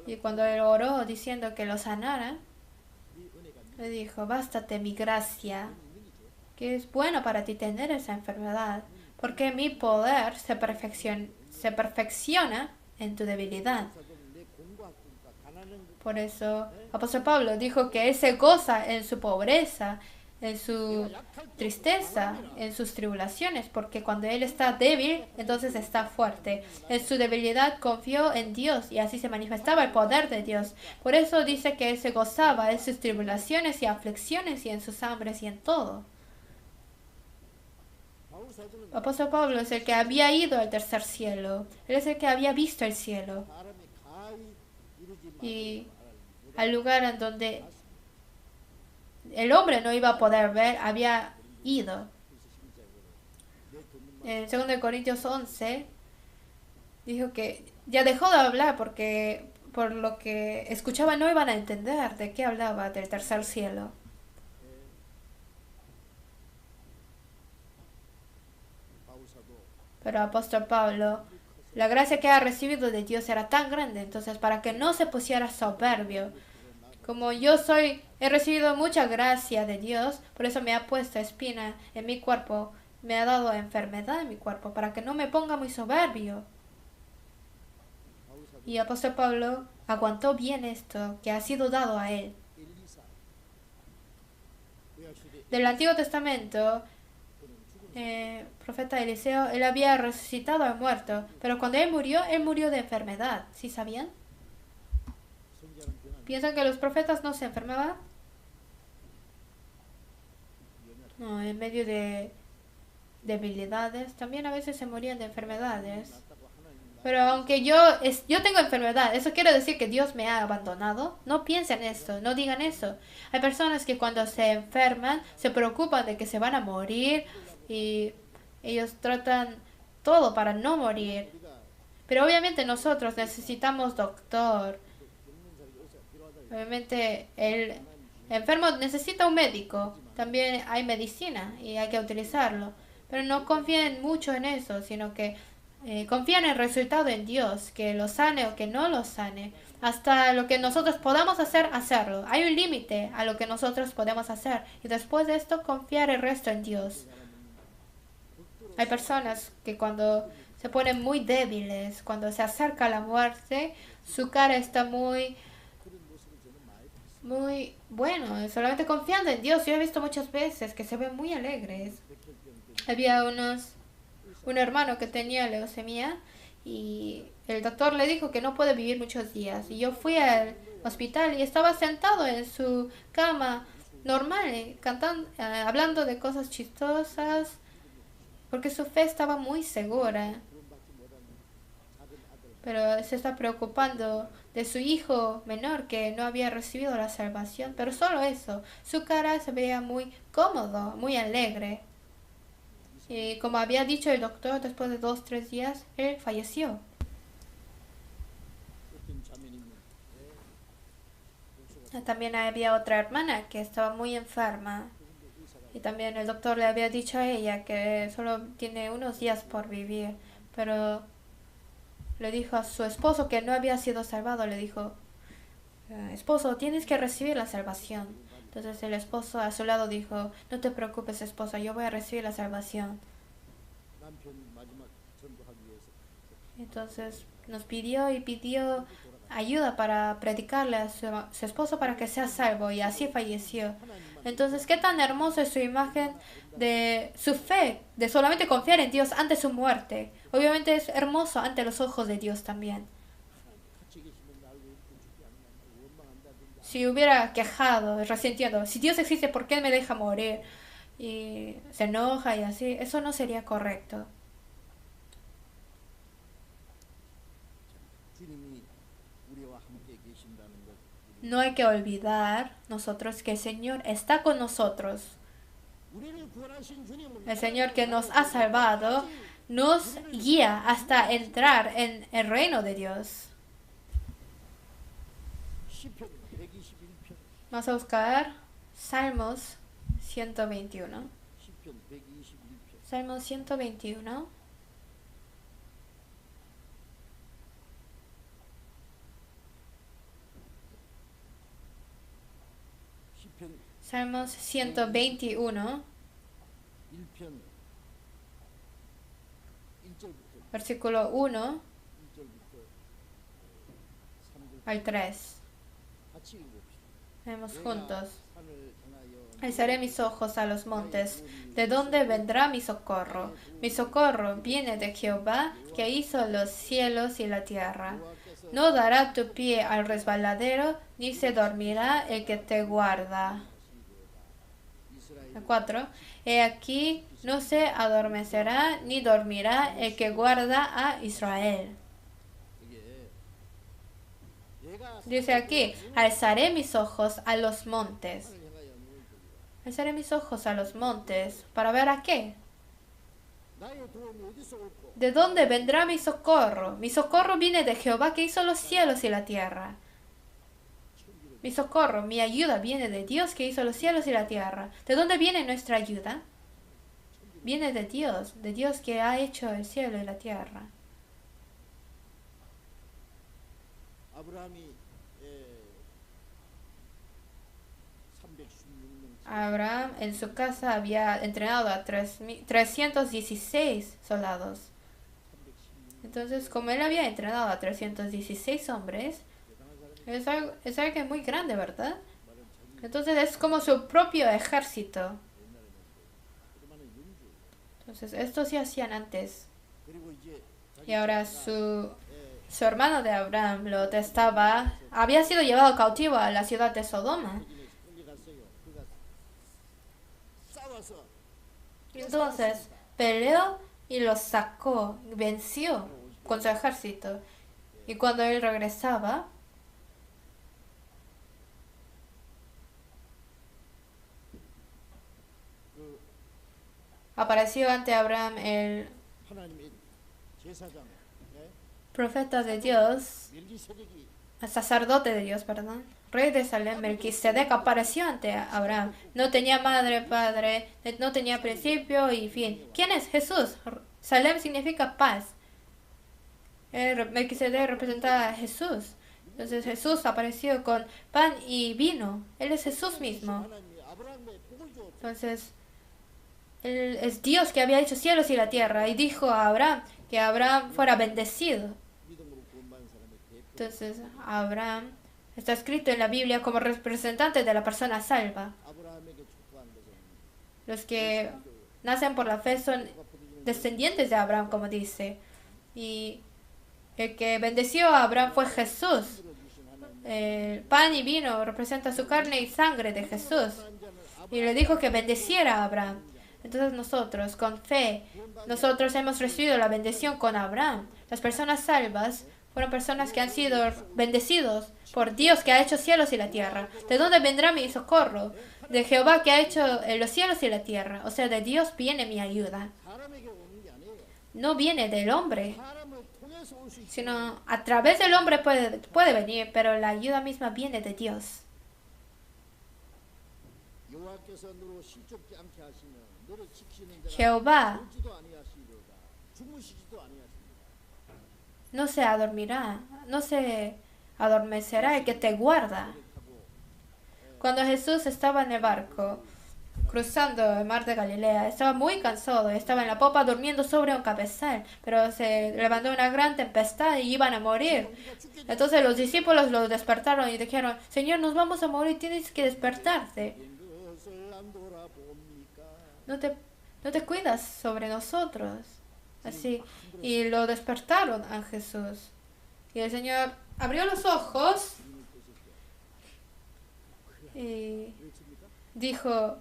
Y cuando él oró diciendo que lo sanara, le dijo, bástate mi gracia, que es bueno para ti tener esa enfermedad, porque mi poder se perfecciona en tu debilidad. Por eso, apóstol Pablo dijo que él se goza en su pobreza, en su tristeza, en sus tribulaciones, porque cuando él está débil, entonces está fuerte. En su debilidad confió en Dios y así se manifestaba el poder de Dios. Por eso dice que él se gozaba en sus tribulaciones y aflicciones y en sus hambres y en todo. Apóstol Pablo es el que había ido al tercer cielo. Él es el que había visto el cielo. Y al lugar en donde el hombre no iba a poder ver, había ido. En 2 Corintios 11 dijo que ya dejó de hablar porque por lo que escuchaban no iban a entender de qué hablaba del tercer cielo. Pero apóstol Pablo, la gracia que ha recibido de Dios era tan grande, entonces para que no se pusiera soberbio, como he recibido mucha gracia de Dios, por eso me ha puesto espina en mi cuerpo, me ha dado enfermedad en mi cuerpo, para que no me ponga muy soberbio. Y apóstol Pablo aguantó bien esto que ha sido dado a él. Del Antiguo Testamento, profeta Eliseo, él había resucitado al muerto, pero cuando él murió de enfermedad. ¿Sí sabían? ¿Piensan que los profetas no se enfermaban? No, en medio de debilidades, también a veces se morían de enfermedades. Pero aunque yo tengo enfermedad, ¿eso quiere decir que Dios me ha abandonado? No piensen eso, no digan eso. Hay personas que cuando se enferman se preocupan de que se van a morir y ellos tratan todo para no morir. Pero obviamente nosotros necesitamos doctor. Obviamente el enfermo necesita un médico. También hay medicina y hay que utilizarlo. Pero no confíen mucho en eso, sino que confían en el resultado en Dios, que lo sane o que no lo sane. Hasta lo que nosotros podamos hacer, hacerlo. Hay un límite a lo que nosotros podemos hacer. Y después de esto, confiar el resto en Dios. Hay personas que cuando se ponen muy débiles, cuando se acerca la muerte, su cara está muy bueno, solamente confiando en Dios. Yo he visto muchas veces que se ven muy alegres. Había un hermano que tenía leucemia y el doctor le dijo que no puede vivir muchos días. Y yo fui al hospital y estaba sentado en su cama normal, cantando, hablando de cosas chistosas, porque su fe estaba muy segura. Pero se está preocupando de su hijo menor que no había recibido la salvación. Pero solo eso, su cara se veía muy cómodo, muy alegre. Y como había dicho el doctor, después de 2-3 días, él falleció. También había otra hermana que estaba muy enferma. Y también el doctor le había dicho a ella que solo tiene unos días por vivir. Pero le dijo a su esposo que no había sido salvado. Le dijo, esposo, tienes que recibir la salvación. Entonces el esposo a su lado dijo, no te preocupes, esposa, yo voy a recibir la salvación. Entonces nos pidió ayuda para predicarle a su esposo para que sea salvo y así falleció. Entonces, qué tan hermosa es su imagen de su fe, de solamente confiar en Dios ante su muerte. Obviamente es hermoso ante los ojos de Dios también. Si hubiera quejado, resintiendo, si Dios existe, ¿por qué me deja morir? Y se enoja y así, eso no sería correcto. No hay que olvidar nosotros que el Señor está con nosotros. El Señor que nos ha salvado nos guía hasta entrar en el reino de Dios. Vamos a buscar Salmos 121. Salmo 121. Salmos 121, versículo 1 al 3. Leemos juntos. Alzaré mis ojos a los montes. ¿De dónde vendrá mi socorro? Mi socorro viene de Jehová, que hizo los cielos y la tierra. No dará tu pie al resbaladero, ni se dormirá el que te guarda. 4. He aquí, no se adormecerá ni dormirá el que guarda a Israel. Dice aquí, alzaré mis ojos a los montes. Alzaré mis ojos a los montes. ¿Para ver a qué? ¿De dónde vendrá mi socorro? Mi socorro viene de Jehová, que hizo los cielos y la tierra. Mi socorro, mi ayuda viene de Dios, que hizo los cielos y la tierra. ¿De dónde viene nuestra ayuda? Viene de Dios que ha hecho el cielo y la tierra. Abraham en su casa había entrenado a 316 soldados. Entonces, como él había entrenado a 316 hombres, es algo que es muy grande, ¿verdad? Entonces es como su propio ejército. Entonces, esto sí hacían antes. Y ahora su hermano de Abraham, Lot, había sido llevado cautivo a la ciudad de Sodoma. Entonces, peleó y los sacó, venció con su ejército. Y cuando él regresaba, apareció ante Abraham el profeta de Dios, el sacerdote de Dios, perdón, rey de Salem, Melquisedec, apareció ante Abraham. No tenía madre, padre, no tenía principio y fin. ¿Quién es? Jesús. Salem significa paz. Melquisedec representa a Jesús. Entonces Jesús apareció con pan y vino. Él es Jesús mismo. Entonces, Él es Dios que había hecho cielos y la tierra y dijo a Abraham que Abraham fuera bendecido. Entonces, Abraham está escrito en la Biblia como representante de la persona salva. Los que nacen por la fe son descendientes de Abraham, como dice. Y el que bendeció a Abraham fue Jesús. El pan y vino representa su carne y sangre de Jesús. Y le dijo que bendeciera a Abraham. Entonces nosotros, con fe, nosotros hemos recibido la bendición con Abraham. Las personas salvas fueron personas que han sido bendecidos por Dios que ha hecho cielos y la tierra. ¿De dónde vendrá mi socorro? De Jehová que ha hecho los cielos y la tierra. O sea, de Dios viene mi ayuda. No viene del hombre, sino a través del hombre puede venir, pero la ayuda misma viene de Dios. Jehová no se adormirá, no se adormecerá el que te guarda. Cuando Jesús estaba en el barco, cruzando el mar de Galilea, estaba muy cansado, estaba en la popa durmiendo sobre un cabezal, pero se levantó una gran tempestad y iban a morir. Entonces los discípulos lo despertaron y dijeron, Señor, nos vamos a morir, tienes que despertarte. No te cuidas sobre nosotros. Así. Y lo despertaron a Jesús. Y el Señor abrió los ojos y dijo,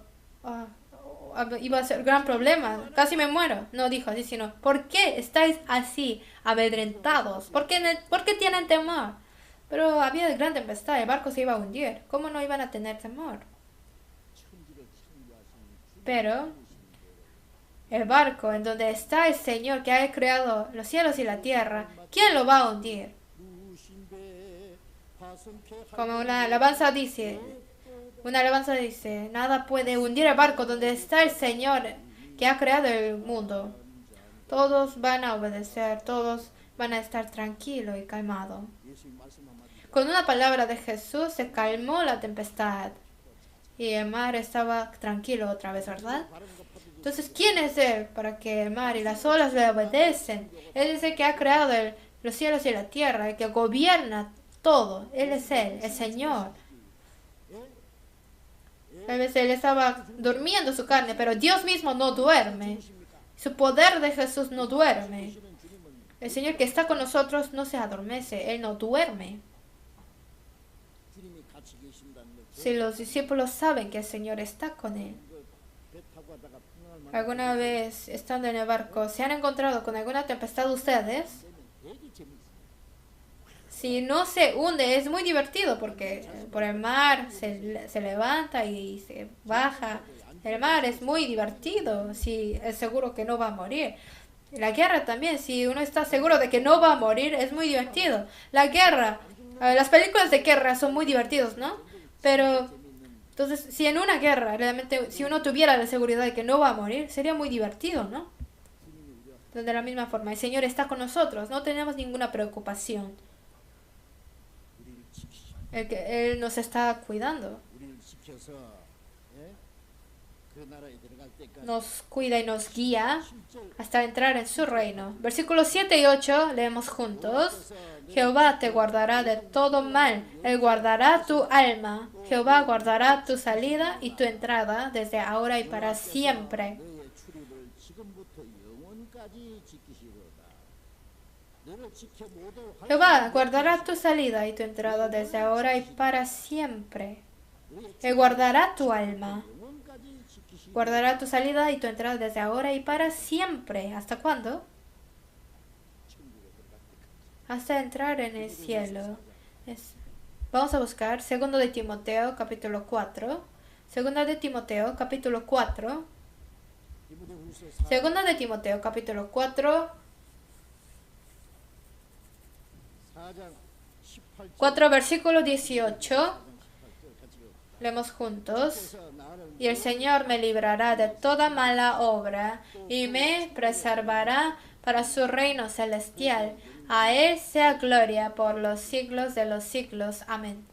iba a ser gran problema, casi me muero. No dijo así, sino, ¿por qué estáis así amedrentados? ¿Por qué tienen temor? Pero había gran tempestad, el barco se iba a hundir. ¿Cómo no iban a tener temor? Pero el barco en donde está el Señor que ha creado los cielos y la tierra, ¿quién lo va a hundir? Como una alabanza dice, Una alabanza dice, nada puede hundir el barco donde está el Señor que ha creado el mundo. Todos van a obedecer, todos van a estar tranquilos y calmados. Con una palabra de Jesús se calmó la tempestad y el mar estaba tranquilo otra vez, ¿verdad? Entonces, ¿quién es Él para que el mar y las olas le obedecen? Él es el que ha creado los cielos y la tierra, el que gobierna todo. Él es Él, el Señor. A veces Él estaba durmiendo su carne, pero Dios mismo no duerme. Su poder de Jesús no duerme. El Señor que está con nosotros no se adormece, Él no duerme. Si los discípulos saben que el Señor está con Él, ¿alguna vez estando en el barco se han encontrado con alguna tempestad ustedes? Si no se hunde es muy divertido porque por el mar se levanta y se baja. El mar es muy divertido si es seguro que no va a morir. La guerra también, si uno está seguro de que no va a morir, es muy divertido. La guerra, las películas de guerra son muy divertidos, ¿no? Pero, entonces, si en una guerra, realmente, si uno tuviera la seguridad de que no va a morir, sería muy divertido, ¿no? De la misma forma, el Señor está con nosotros, no tenemos ninguna preocupación. Él nos está cuidando. Nos cuida y nos guía hasta entrar en su reino. Versículos 7 y 8 leemos juntos. Jehová te guardará de todo mal. Él guardará tu alma. Jehová guardará tu salida y tu entrada desde ahora y para siempre. Jehová guardará tu salida y tu entrada desde ahora y para siempre. Él guardará tu alma. Guardará tu salida y tu entrada desde ahora y para siempre. ¿Hasta cuándo? Hasta entrar en el cielo. Vamos a buscar 2 de Timoteo capítulo 4. 2 de Timoteo capítulo 4. 2 de Timoteo capítulo 4. 4 versículo 18. Leemos juntos. Y el Señor me librará de toda mala obra y me preservará para su reino celestial. A Él sea gloria por los siglos de los siglos. Amén.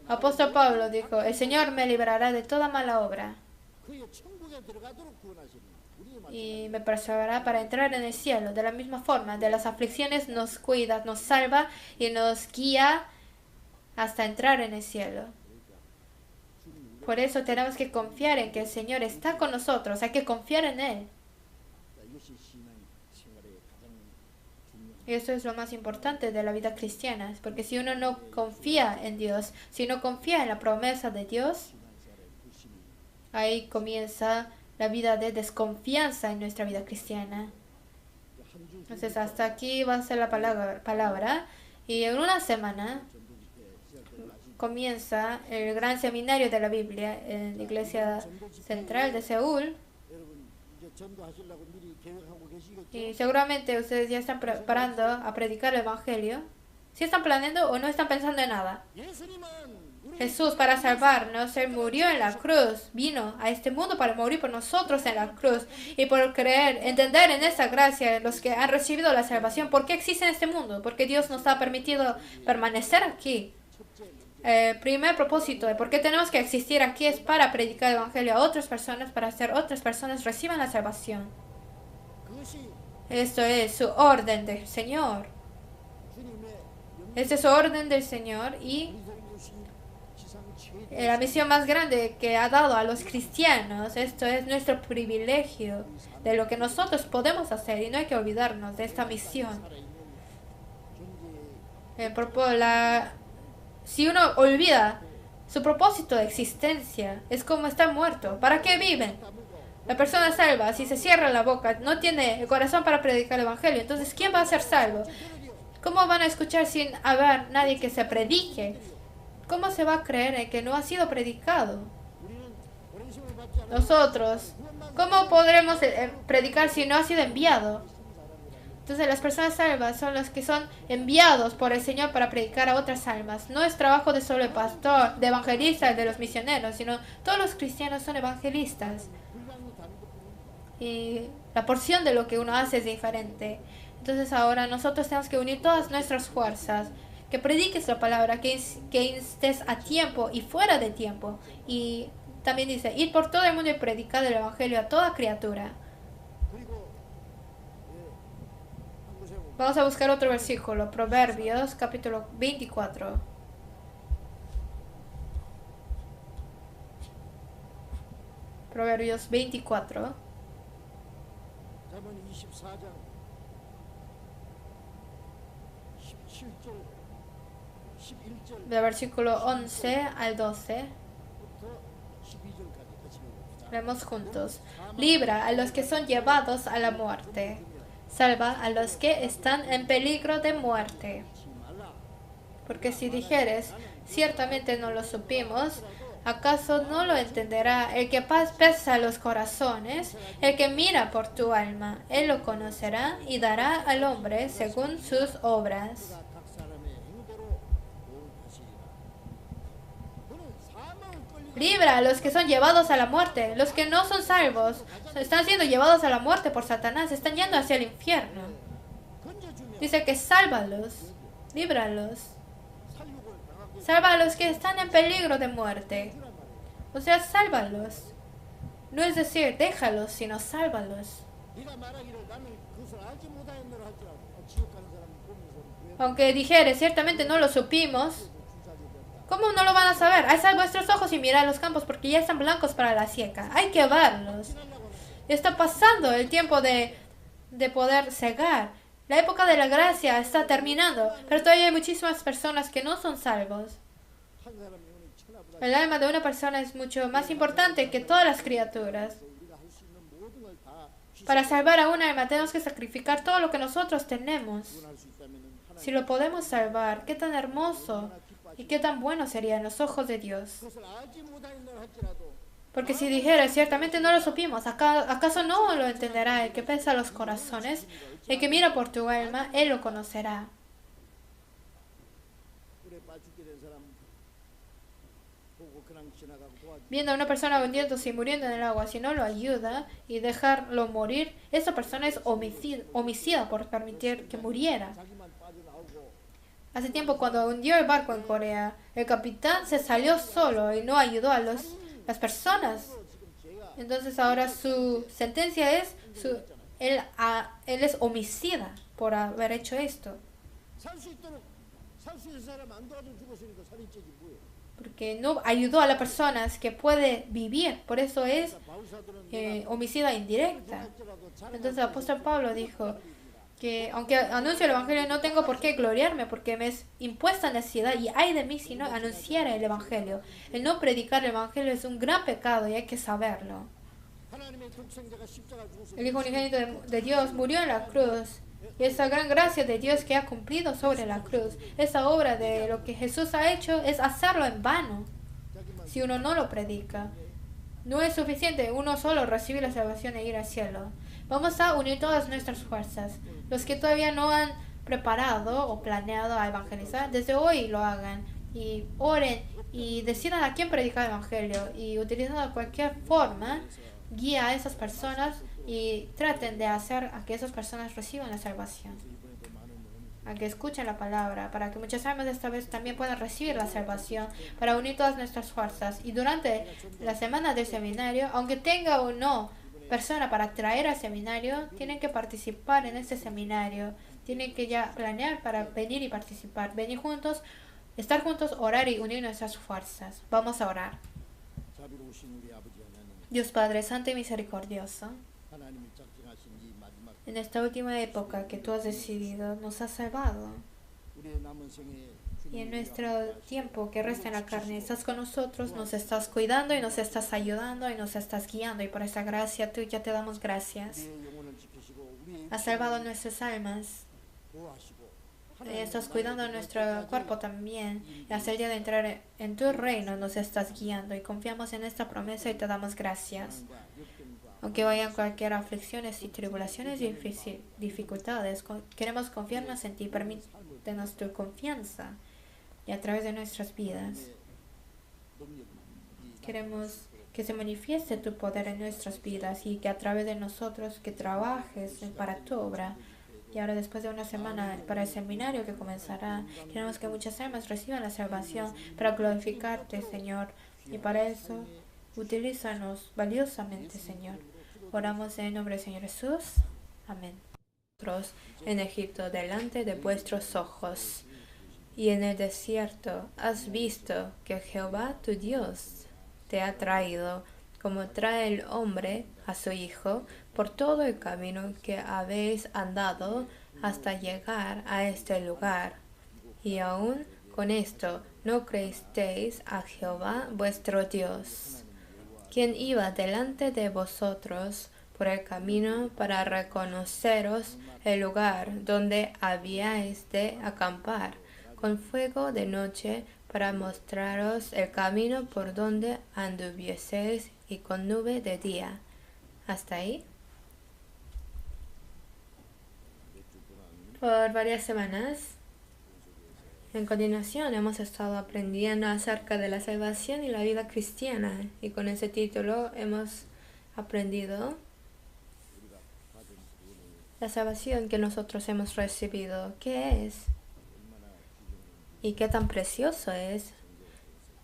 Apóstol Pablo dijo, el Señor me librará de toda mala obra y me preservará para entrar en el cielo. De la misma forma, de las aflicciones nos cuida, nos salva y nos guía hasta entrar en el cielo. Por eso tenemos que confiar en que el Señor está con nosotros. Hay que confiar en Él. Y eso es lo más importante de la vida cristiana. Porque si uno no confía en Dios, si no confía en la promesa de Dios, ahí comienza la vida de desconfianza en nuestra vida cristiana. Entonces hasta aquí va a ser la palabra. Y en una semana comienza el gran seminario de la Biblia en la Iglesia Central de Seúl. Y seguramente ustedes ya están preparando a predicar el Evangelio. ¿Sí están planeando o no están pensando en nada? Jesús para salvarnos, Él murió en la cruz, vino a este mundo para morir por nosotros en la cruz. Y por creer, entender en esa gracia, los que han recibido la salvación, ¿por qué existe en este mundo? Porque Dios nos ha permitido permanecer aquí. El primer propósito de por qué tenemos que existir aquí es para predicar el Evangelio a otras personas, para hacer otras personas reciban la salvación. Esto es su orden del Señor. Esta es su orden del Señor y la misión más grande que ha dado a los cristianos. Esto es nuestro privilegio de lo que nosotros podemos hacer y no hay que olvidarnos de esta misión. Si uno olvida su propósito de existencia, es como estar muerto. ¿Para qué viven? La persona salva, si se cierra la boca, no tiene el corazón para predicar el Evangelio. Entonces, ¿quién va a ser salvo? ¿Cómo van a escuchar sin haber nadie que se predique? ¿Cómo se va a creer en que no ha sido predicado? Nosotros, ¿cómo podremos predicar si no ha sido enviado? Entonces las personas salvas son los que son enviados por el Señor para predicar a otras almas. No es trabajo de solo el pastor, de evangelista, de los misioneros, sino todos los cristianos son evangelistas. Y la porción de lo que uno hace es diferente. Entonces ahora nosotros tenemos que unir todas nuestras fuerzas, que prediques la palabra, que estés a tiempo y fuera de tiempo. Y también dice, ir por todo el mundo y predicar el evangelio a toda criatura. Vamos a buscar otro versículo, Proverbios capítulo 24. Proverbios 24. Del versículo 11 al 12. Leemos juntos. Libra a los que son llevados a la muerte. Salva a los que están en peligro de muerte. Porque si dijeres, ciertamente no lo supimos, ¿acaso no lo entenderá el que pesa los corazones, el que mira por tu alma? Él lo conocerá y dará al hombre según sus obras. Libra a los que son llevados a la muerte. Los que no son salvos están siendo llevados a la muerte por Satanás. Están yendo hacia el infierno. Dice que sálvalos. Líbralos. Salva a los que están en peligro de muerte. O sea, sálvalos. No es decir, déjalos, sino sálvalos. Aunque dijere, ciertamente no lo supimos. ¿Cómo no lo van a saber? Alzad vuestros ojos y mirad los campos porque ya están blancos para la siega. Hay que verlos. Está pasando el tiempo de poder cegar. La época de la gracia está terminando, pero todavía hay muchísimas personas que no son salvos. El alma de una persona es mucho más importante que todas las criaturas. Para salvar a un alma tenemos que sacrificar todo lo que nosotros tenemos. Si lo podemos salvar, qué tan hermoso y qué tan bueno sería en los ojos de Dios. Porque si dijera, ciertamente no lo supimos, ¿acaso no lo entenderá el que pesa los corazones? El que mira por tu alma, él lo conocerá. Viendo a una persona hundiéndose y muriendo en el agua, si no lo ayuda y dejarlo morir, esa persona es homicida por permitir que muriera. Hace tiempo, cuando hundió el barco en Corea, el capitán se salió solo y no ayudó a las personas. Entonces ahora su sentencia es, él es homicida por haber hecho esto. Porque no ayudó a las personas que puede vivir. Por eso es homicida indirecta. Entonces el apóstol Pablo dijo que aunque anuncio el evangelio no tengo por qué gloriarme porque me es impuesta necesidad y ay de mí si no anunciara el evangelio. El no predicar el evangelio es un gran pecado y hay que saberlo. El Hijo unigénito de Dios murió en la cruz y esa gran gracia de Dios que ha cumplido sobre la cruz, esa obra de lo que Jesús ha hecho es hacerlo en vano si uno no lo predica. No es suficiente uno solo recibir la salvación e ir al cielo. Vamos a unir todas nuestras fuerzas. Los que todavía no han preparado o planeado a evangelizar, desde hoy lo hagan y oren y decidan a quién predicar el evangelio y utilizando cualquier forma guía a esas personas y traten de hacer a que esas personas reciban la salvación, a que escuchen la palabra, para que muchas almas esta vez también puedan recibir la salvación, para unir todas nuestras fuerzas. Y durante la semana del seminario, aunque tenga o no persona para traer al seminario, tienen que participar en este seminario, tienen que ya planear para venir y participar, venir juntos, estar juntos, orar y unir nuestras fuerzas. Vamos a orar. Dios Padre Santo y Misericordioso, en esta última época que tú has decidido, nos has salvado. Y en nuestro tiempo que resta en la carne, estás con nosotros, nos estás cuidando y nos estás ayudando y nos estás guiando. Y por esa gracia tuya te damos gracias. Has salvado nuestras almas. Estás cuidando nuestro cuerpo también. Y hasta el día de entrar en tu reino nos estás guiando. Y confiamos en esta promesa y te damos gracias. Aunque vayan cualquier aflicciones y tribulaciones y dificultades, queremos confiarnos en ti. Permítenos tu confianza y a través de nuestras vidas. Queremos que se manifieste tu poder en nuestras vidas y que a través de nosotros que trabajes para tu obra. Y ahora después de una semana para el seminario que comenzará, queremos que muchas almas reciban la salvación para glorificarte, Señor. Y para eso, utilízanos valiosamente, Señor. Oramos en el nombre del Señor Jesús. Amén. Vosotros en Egipto delante de vuestros ojos y en el desierto has visto que Jehová tu Dios te ha traído, como trae el hombre a su hijo, por todo el camino que habéis andado hasta llegar a este lugar. Y aún con esto no creísteis a Jehová vuestro Dios, quien iba delante de vosotros por el camino para reconoceros el lugar donde habíais de acampar, con fuego de noche para mostraros el camino por donde anduvieseis y con nube de día. ¿Hasta ahí? Por varias semanas. En continuación hemos estado aprendiendo acerca de la salvación y la vida cristiana, y con ese título hemos aprendido la salvación que nosotros hemos recibido, qué es y qué tan precioso es.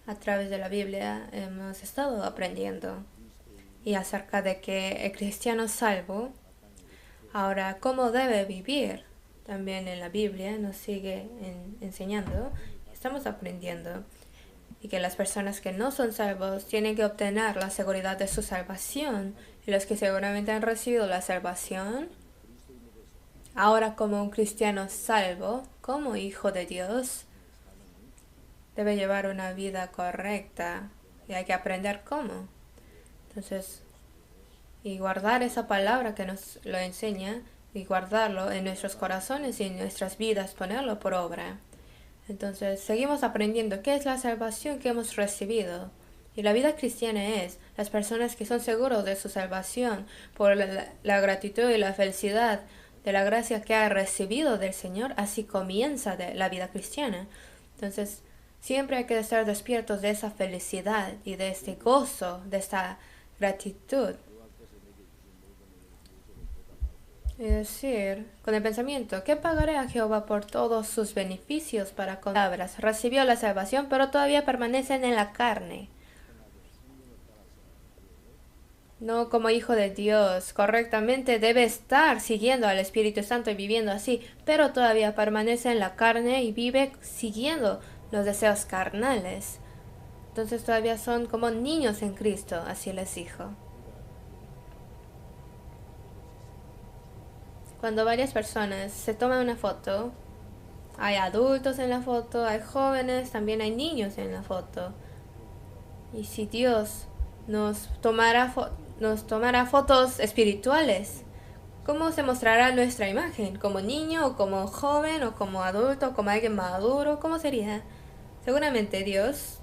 A través de la Biblia hemos estado aprendiendo y acerca de que el cristiano salvo, ahora cómo debe vivir. También en la Biblia nos sigue enseñando, estamos aprendiendo, y que las personas que no son salvos tienen que obtener la seguridad de su salvación, y los que seguramente han recibido la salvación, ahora como un cristiano salvo, como hijo de Dios, debe llevar una vida correcta, y hay que aprender cómo. Entonces, y guardar esa palabra que nos lo enseña, y guardarlo en nuestros corazones y en nuestras vidas, ponerlo por obra. Entonces, seguimos aprendiendo qué es la salvación que hemos recibido. Y la vida cristiana es las personas que son seguros de su salvación por la gratitud y la felicidad de la gracia que ha recibido del Señor. Así comienza la vida cristiana. Entonces, siempre hay que estar despiertos de esa felicidad y de este gozo, de esta gratitud. Es decir, con el pensamiento, ¿qué pagaré a Jehová por todos sus beneficios para con palabras? Recibió la salvación, pero todavía permanecen en la carne. No como hijo de Dios, correctamente debe estar siguiendo al Espíritu Santo y viviendo así, pero todavía permanece en la carne y vive siguiendo los deseos carnales. Entonces todavía son como niños en Cristo, así les dijo. Cuando varias personas se toman una foto, hay adultos en la foto, hay jóvenes, también hay niños en la foto. Y si Dios nos tomará fotos espirituales, ¿cómo se mostrará nuestra imagen? ¿Como niño, o como joven, o como adulto, o como alguien maduro? ¿Cómo sería? Seguramente Dios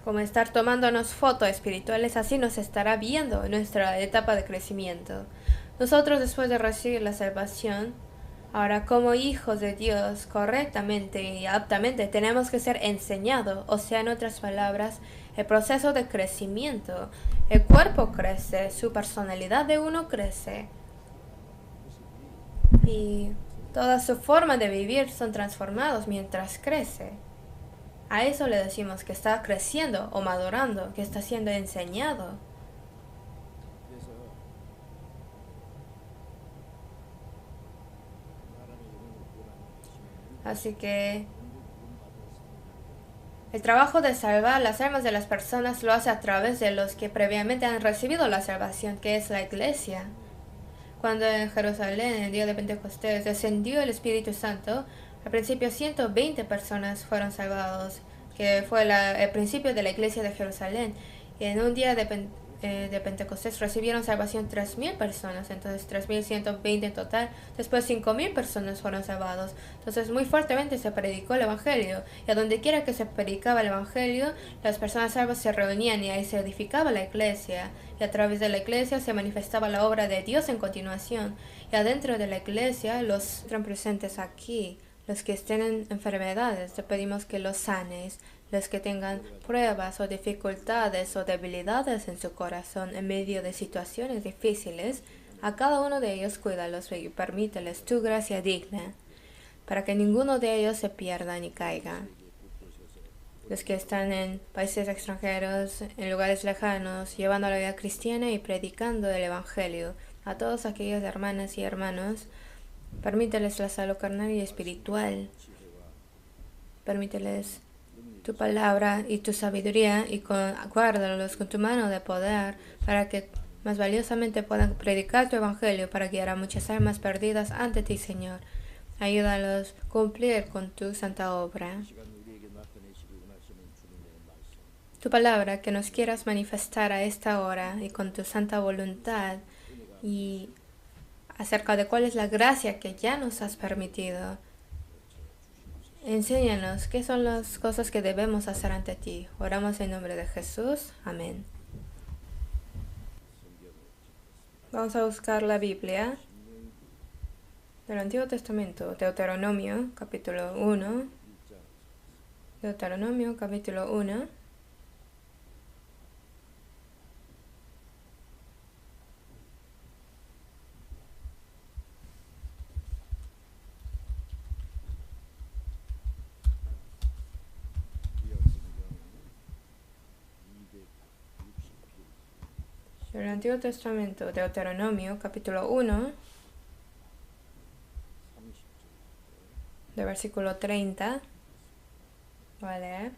como estar tomándonos fotos espirituales, así nos estará viendo en nuestra etapa de crecimiento. Nosotros, después de recibir la salvación, ahora como hijos de Dios, correctamente y aptamente tenemos que ser enseñados, o sea, en otras palabras, el proceso de crecimiento. El cuerpo crece, su personalidad de uno crece y toda su forma de vivir son transformados mientras crece. A eso le decimos que está creciendo o madurando, que está siendo enseñado. Así que el trabajo de salvar las almas de las personas lo hace a través de los que previamente han recibido la salvación, que es la iglesia. Cuando en Jerusalén, en el día de Pentecostés, descendió el Espíritu Santo, al principio 120 personas fueron salvados, que fue el principio de la iglesia de Jerusalén. Y en un día de Pentecostés recibieron salvación 3.000 personas, entonces 3.120 en total. Después 5.000 personas fueron salvados. Entonces muy fuertemente se predicó el Evangelio, y a donde quiera que se predicaba el Evangelio, las personas salvas se reunían y ahí se edificaba la iglesia, y a través de la iglesia se manifestaba la obra de Dios en continuación. Y adentro de la iglesia, los que están presentes aquí, los que estén en enfermedades, te pedimos que los sanes. Los que tengan pruebas o dificultades o debilidades en su corazón en medio de situaciones difíciles, a cada uno de ellos cuídalos y permíteles tu gracia digna, para que ninguno de ellos se pierda ni caiga. Los que están en países extranjeros, en lugares lejanos, llevando la vida cristiana y predicando el Evangelio, a todos aquellos hermanas y hermanos, permíteles la salud carnal y espiritual. Permíteles tu palabra y tu sabiduría, y guárdalos con tu mano de poder, para que más valiosamente puedan predicar tu evangelio, para guiar a muchas almas perdidas ante ti, Señor. Ayúdalos a cumplir con tu santa obra. Tu palabra que nos quieras manifestar a esta hora, y con tu santa voluntad, y acerca de cuál es la gracia que ya nos has permitido. Enséñanos qué son las cosas que debemos hacer ante ti. Oramos en nombre de Jesús. Amén. Vamos a buscar la Biblia del Antiguo Testamento, Deuteronomio, capítulo 1. Deuteronomio, capítulo 1. Del Antiguo Testamento, Deuteronomio, capítulo 1, de versículo 30. Voy a leer.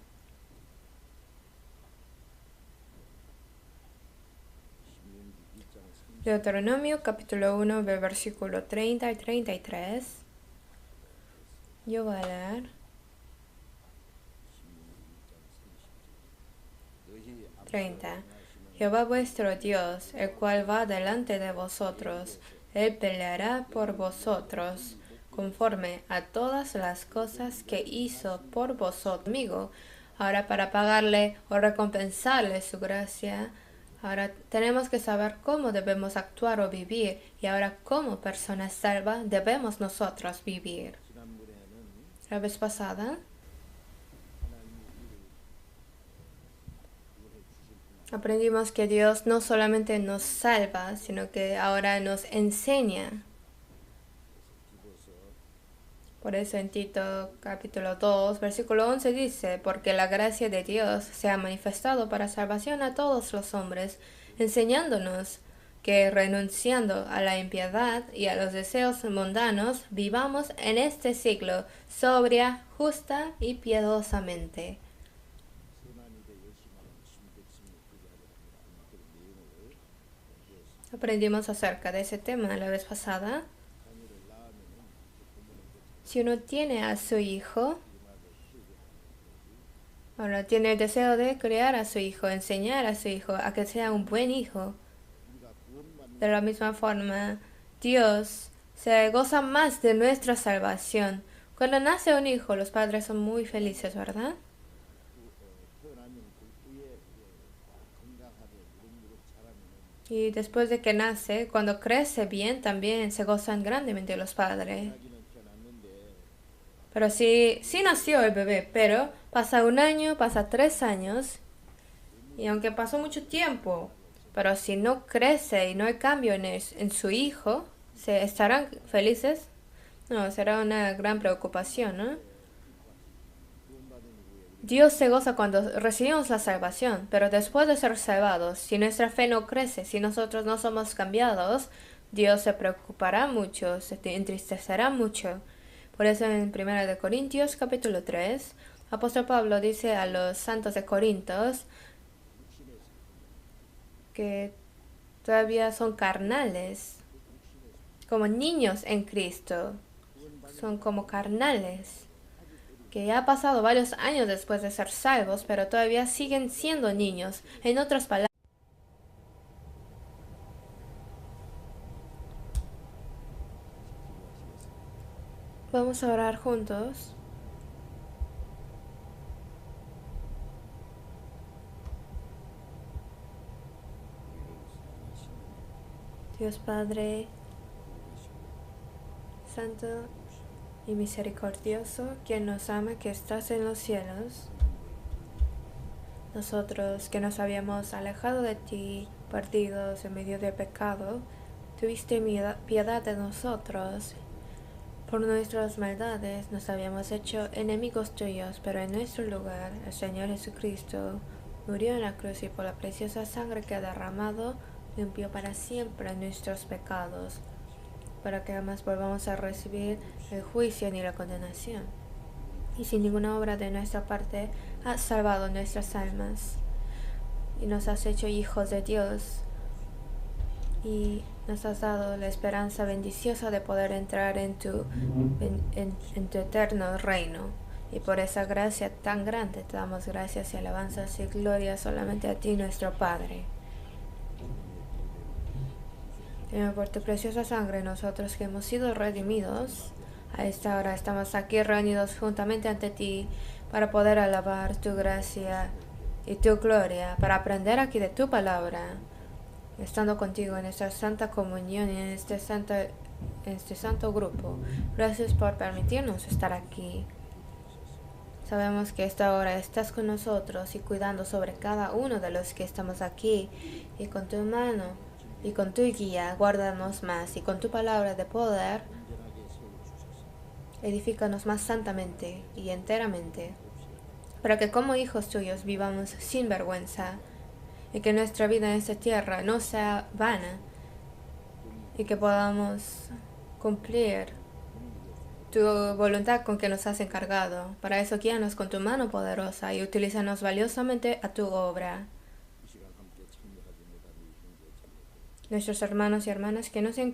Deuteronomio, capítulo 1, de versículo 30 y 33. Yo voy a leer. 30. Jehová vuestro Dios, el cual va delante de vosotros, él peleará por vosotros, conforme a todas las cosas que hizo por vosotros. Amigo, ahora para pagarle o recompensarle su gracia, ahora tenemos que saber cómo debemos actuar o vivir, y ahora como personas salvas debemos nosotros vivir. La vez pasada aprendimos que Dios no solamente nos salva, sino que ahora nos enseña. Por eso en Tito capítulo 2, versículo 11 dice: porque la gracia de Dios se ha manifestado para salvación a todos los hombres, enseñándonos que renunciando a la impiedad y a los deseos mundanos, vivamos en este siglo sobria, justa y piadosamente. Aprendimos acerca de ese tema la vez pasada. Si uno tiene a su hijo, ahora tiene el deseo de criar a su hijo, enseñar a su hijo a que sea un buen hijo. De la misma forma, Dios se goza más de nuestra salvación. Cuando nace un hijo, los padres son muy felices, ¿verdad? Y después de que nace, cuando crece bien, también se gozan grandemente los padres. Pero sí nació el bebé, pero pasa 1 año, pasa 3 años, y aunque pasó mucho tiempo, pero si no crece y no hay cambio en su hijo, ¿se estarán felices? No, será una gran preocupación, ¿no? Dios se goza cuando recibimos la salvación, pero después de ser salvados, si nuestra fe no crece, si nosotros no somos cambiados, Dios se preocupará mucho, se entristecerá mucho. Por eso en 1 Corintios capítulo 3, apóstol Pablo dice a los santos de Corintios que todavía son carnales, como niños en Cristo, son como carnales, que ya ha pasado varios años después de ser salvos, pero todavía siguen siendo niños. En otras palabras, Vamos a orar juntos. Dios Padre, Santo y misericordioso, quien nos ama, que estás en los cielos. Nosotros que nos habíamos alejado de ti, perdidos en medio del pecado, tuviste piedad de nosotros. Por nuestras maldades nos habíamos hecho enemigos tuyos, pero en nuestro lugar el Señor Jesucristo murió en la cruz y por la preciosa sangre que ha derramado limpió para siempre nuestros pecados, para que jamás volvamos a recibir el juicio ni la condenación. Y sin ninguna obra de nuestra parte has salvado nuestras almas y nos has hecho hijos de Dios y nos has dado la esperanza bendiciosa de poder entrar en tu eterno reino. Y por esa gracia tan grande te damos gracias y alabanzas y gloria solamente a ti, nuestro Padre. Señor, por tu preciosa sangre, nosotros que hemos sido redimidos, a esta hora estamos aquí reunidos juntamente ante ti para poder alabar tu gracia y tu gloria, para aprender aquí de tu palabra, estando contigo en esta santa comunión y en este santo grupo. Gracias por permitirnos estar aquí. Sabemos que esta hora estás con nosotros y cuidando sobre cada uno de los que estamos aquí, y con tu mano y con tu guía guárdamos más, y con tu palabra de poder edifícanos más santamente y enteramente, para que como hijos tuyos vivamos sin vergüenza, y que nuestra vida en esta tierra no sea vana, y que podamos cumplir tu voluntad con que nos has encargado. Para eso guíanos con tu mano poderosa y utilízanos valiosamente a tu obra. Nuestros hermanos y hermanas que no se encuentran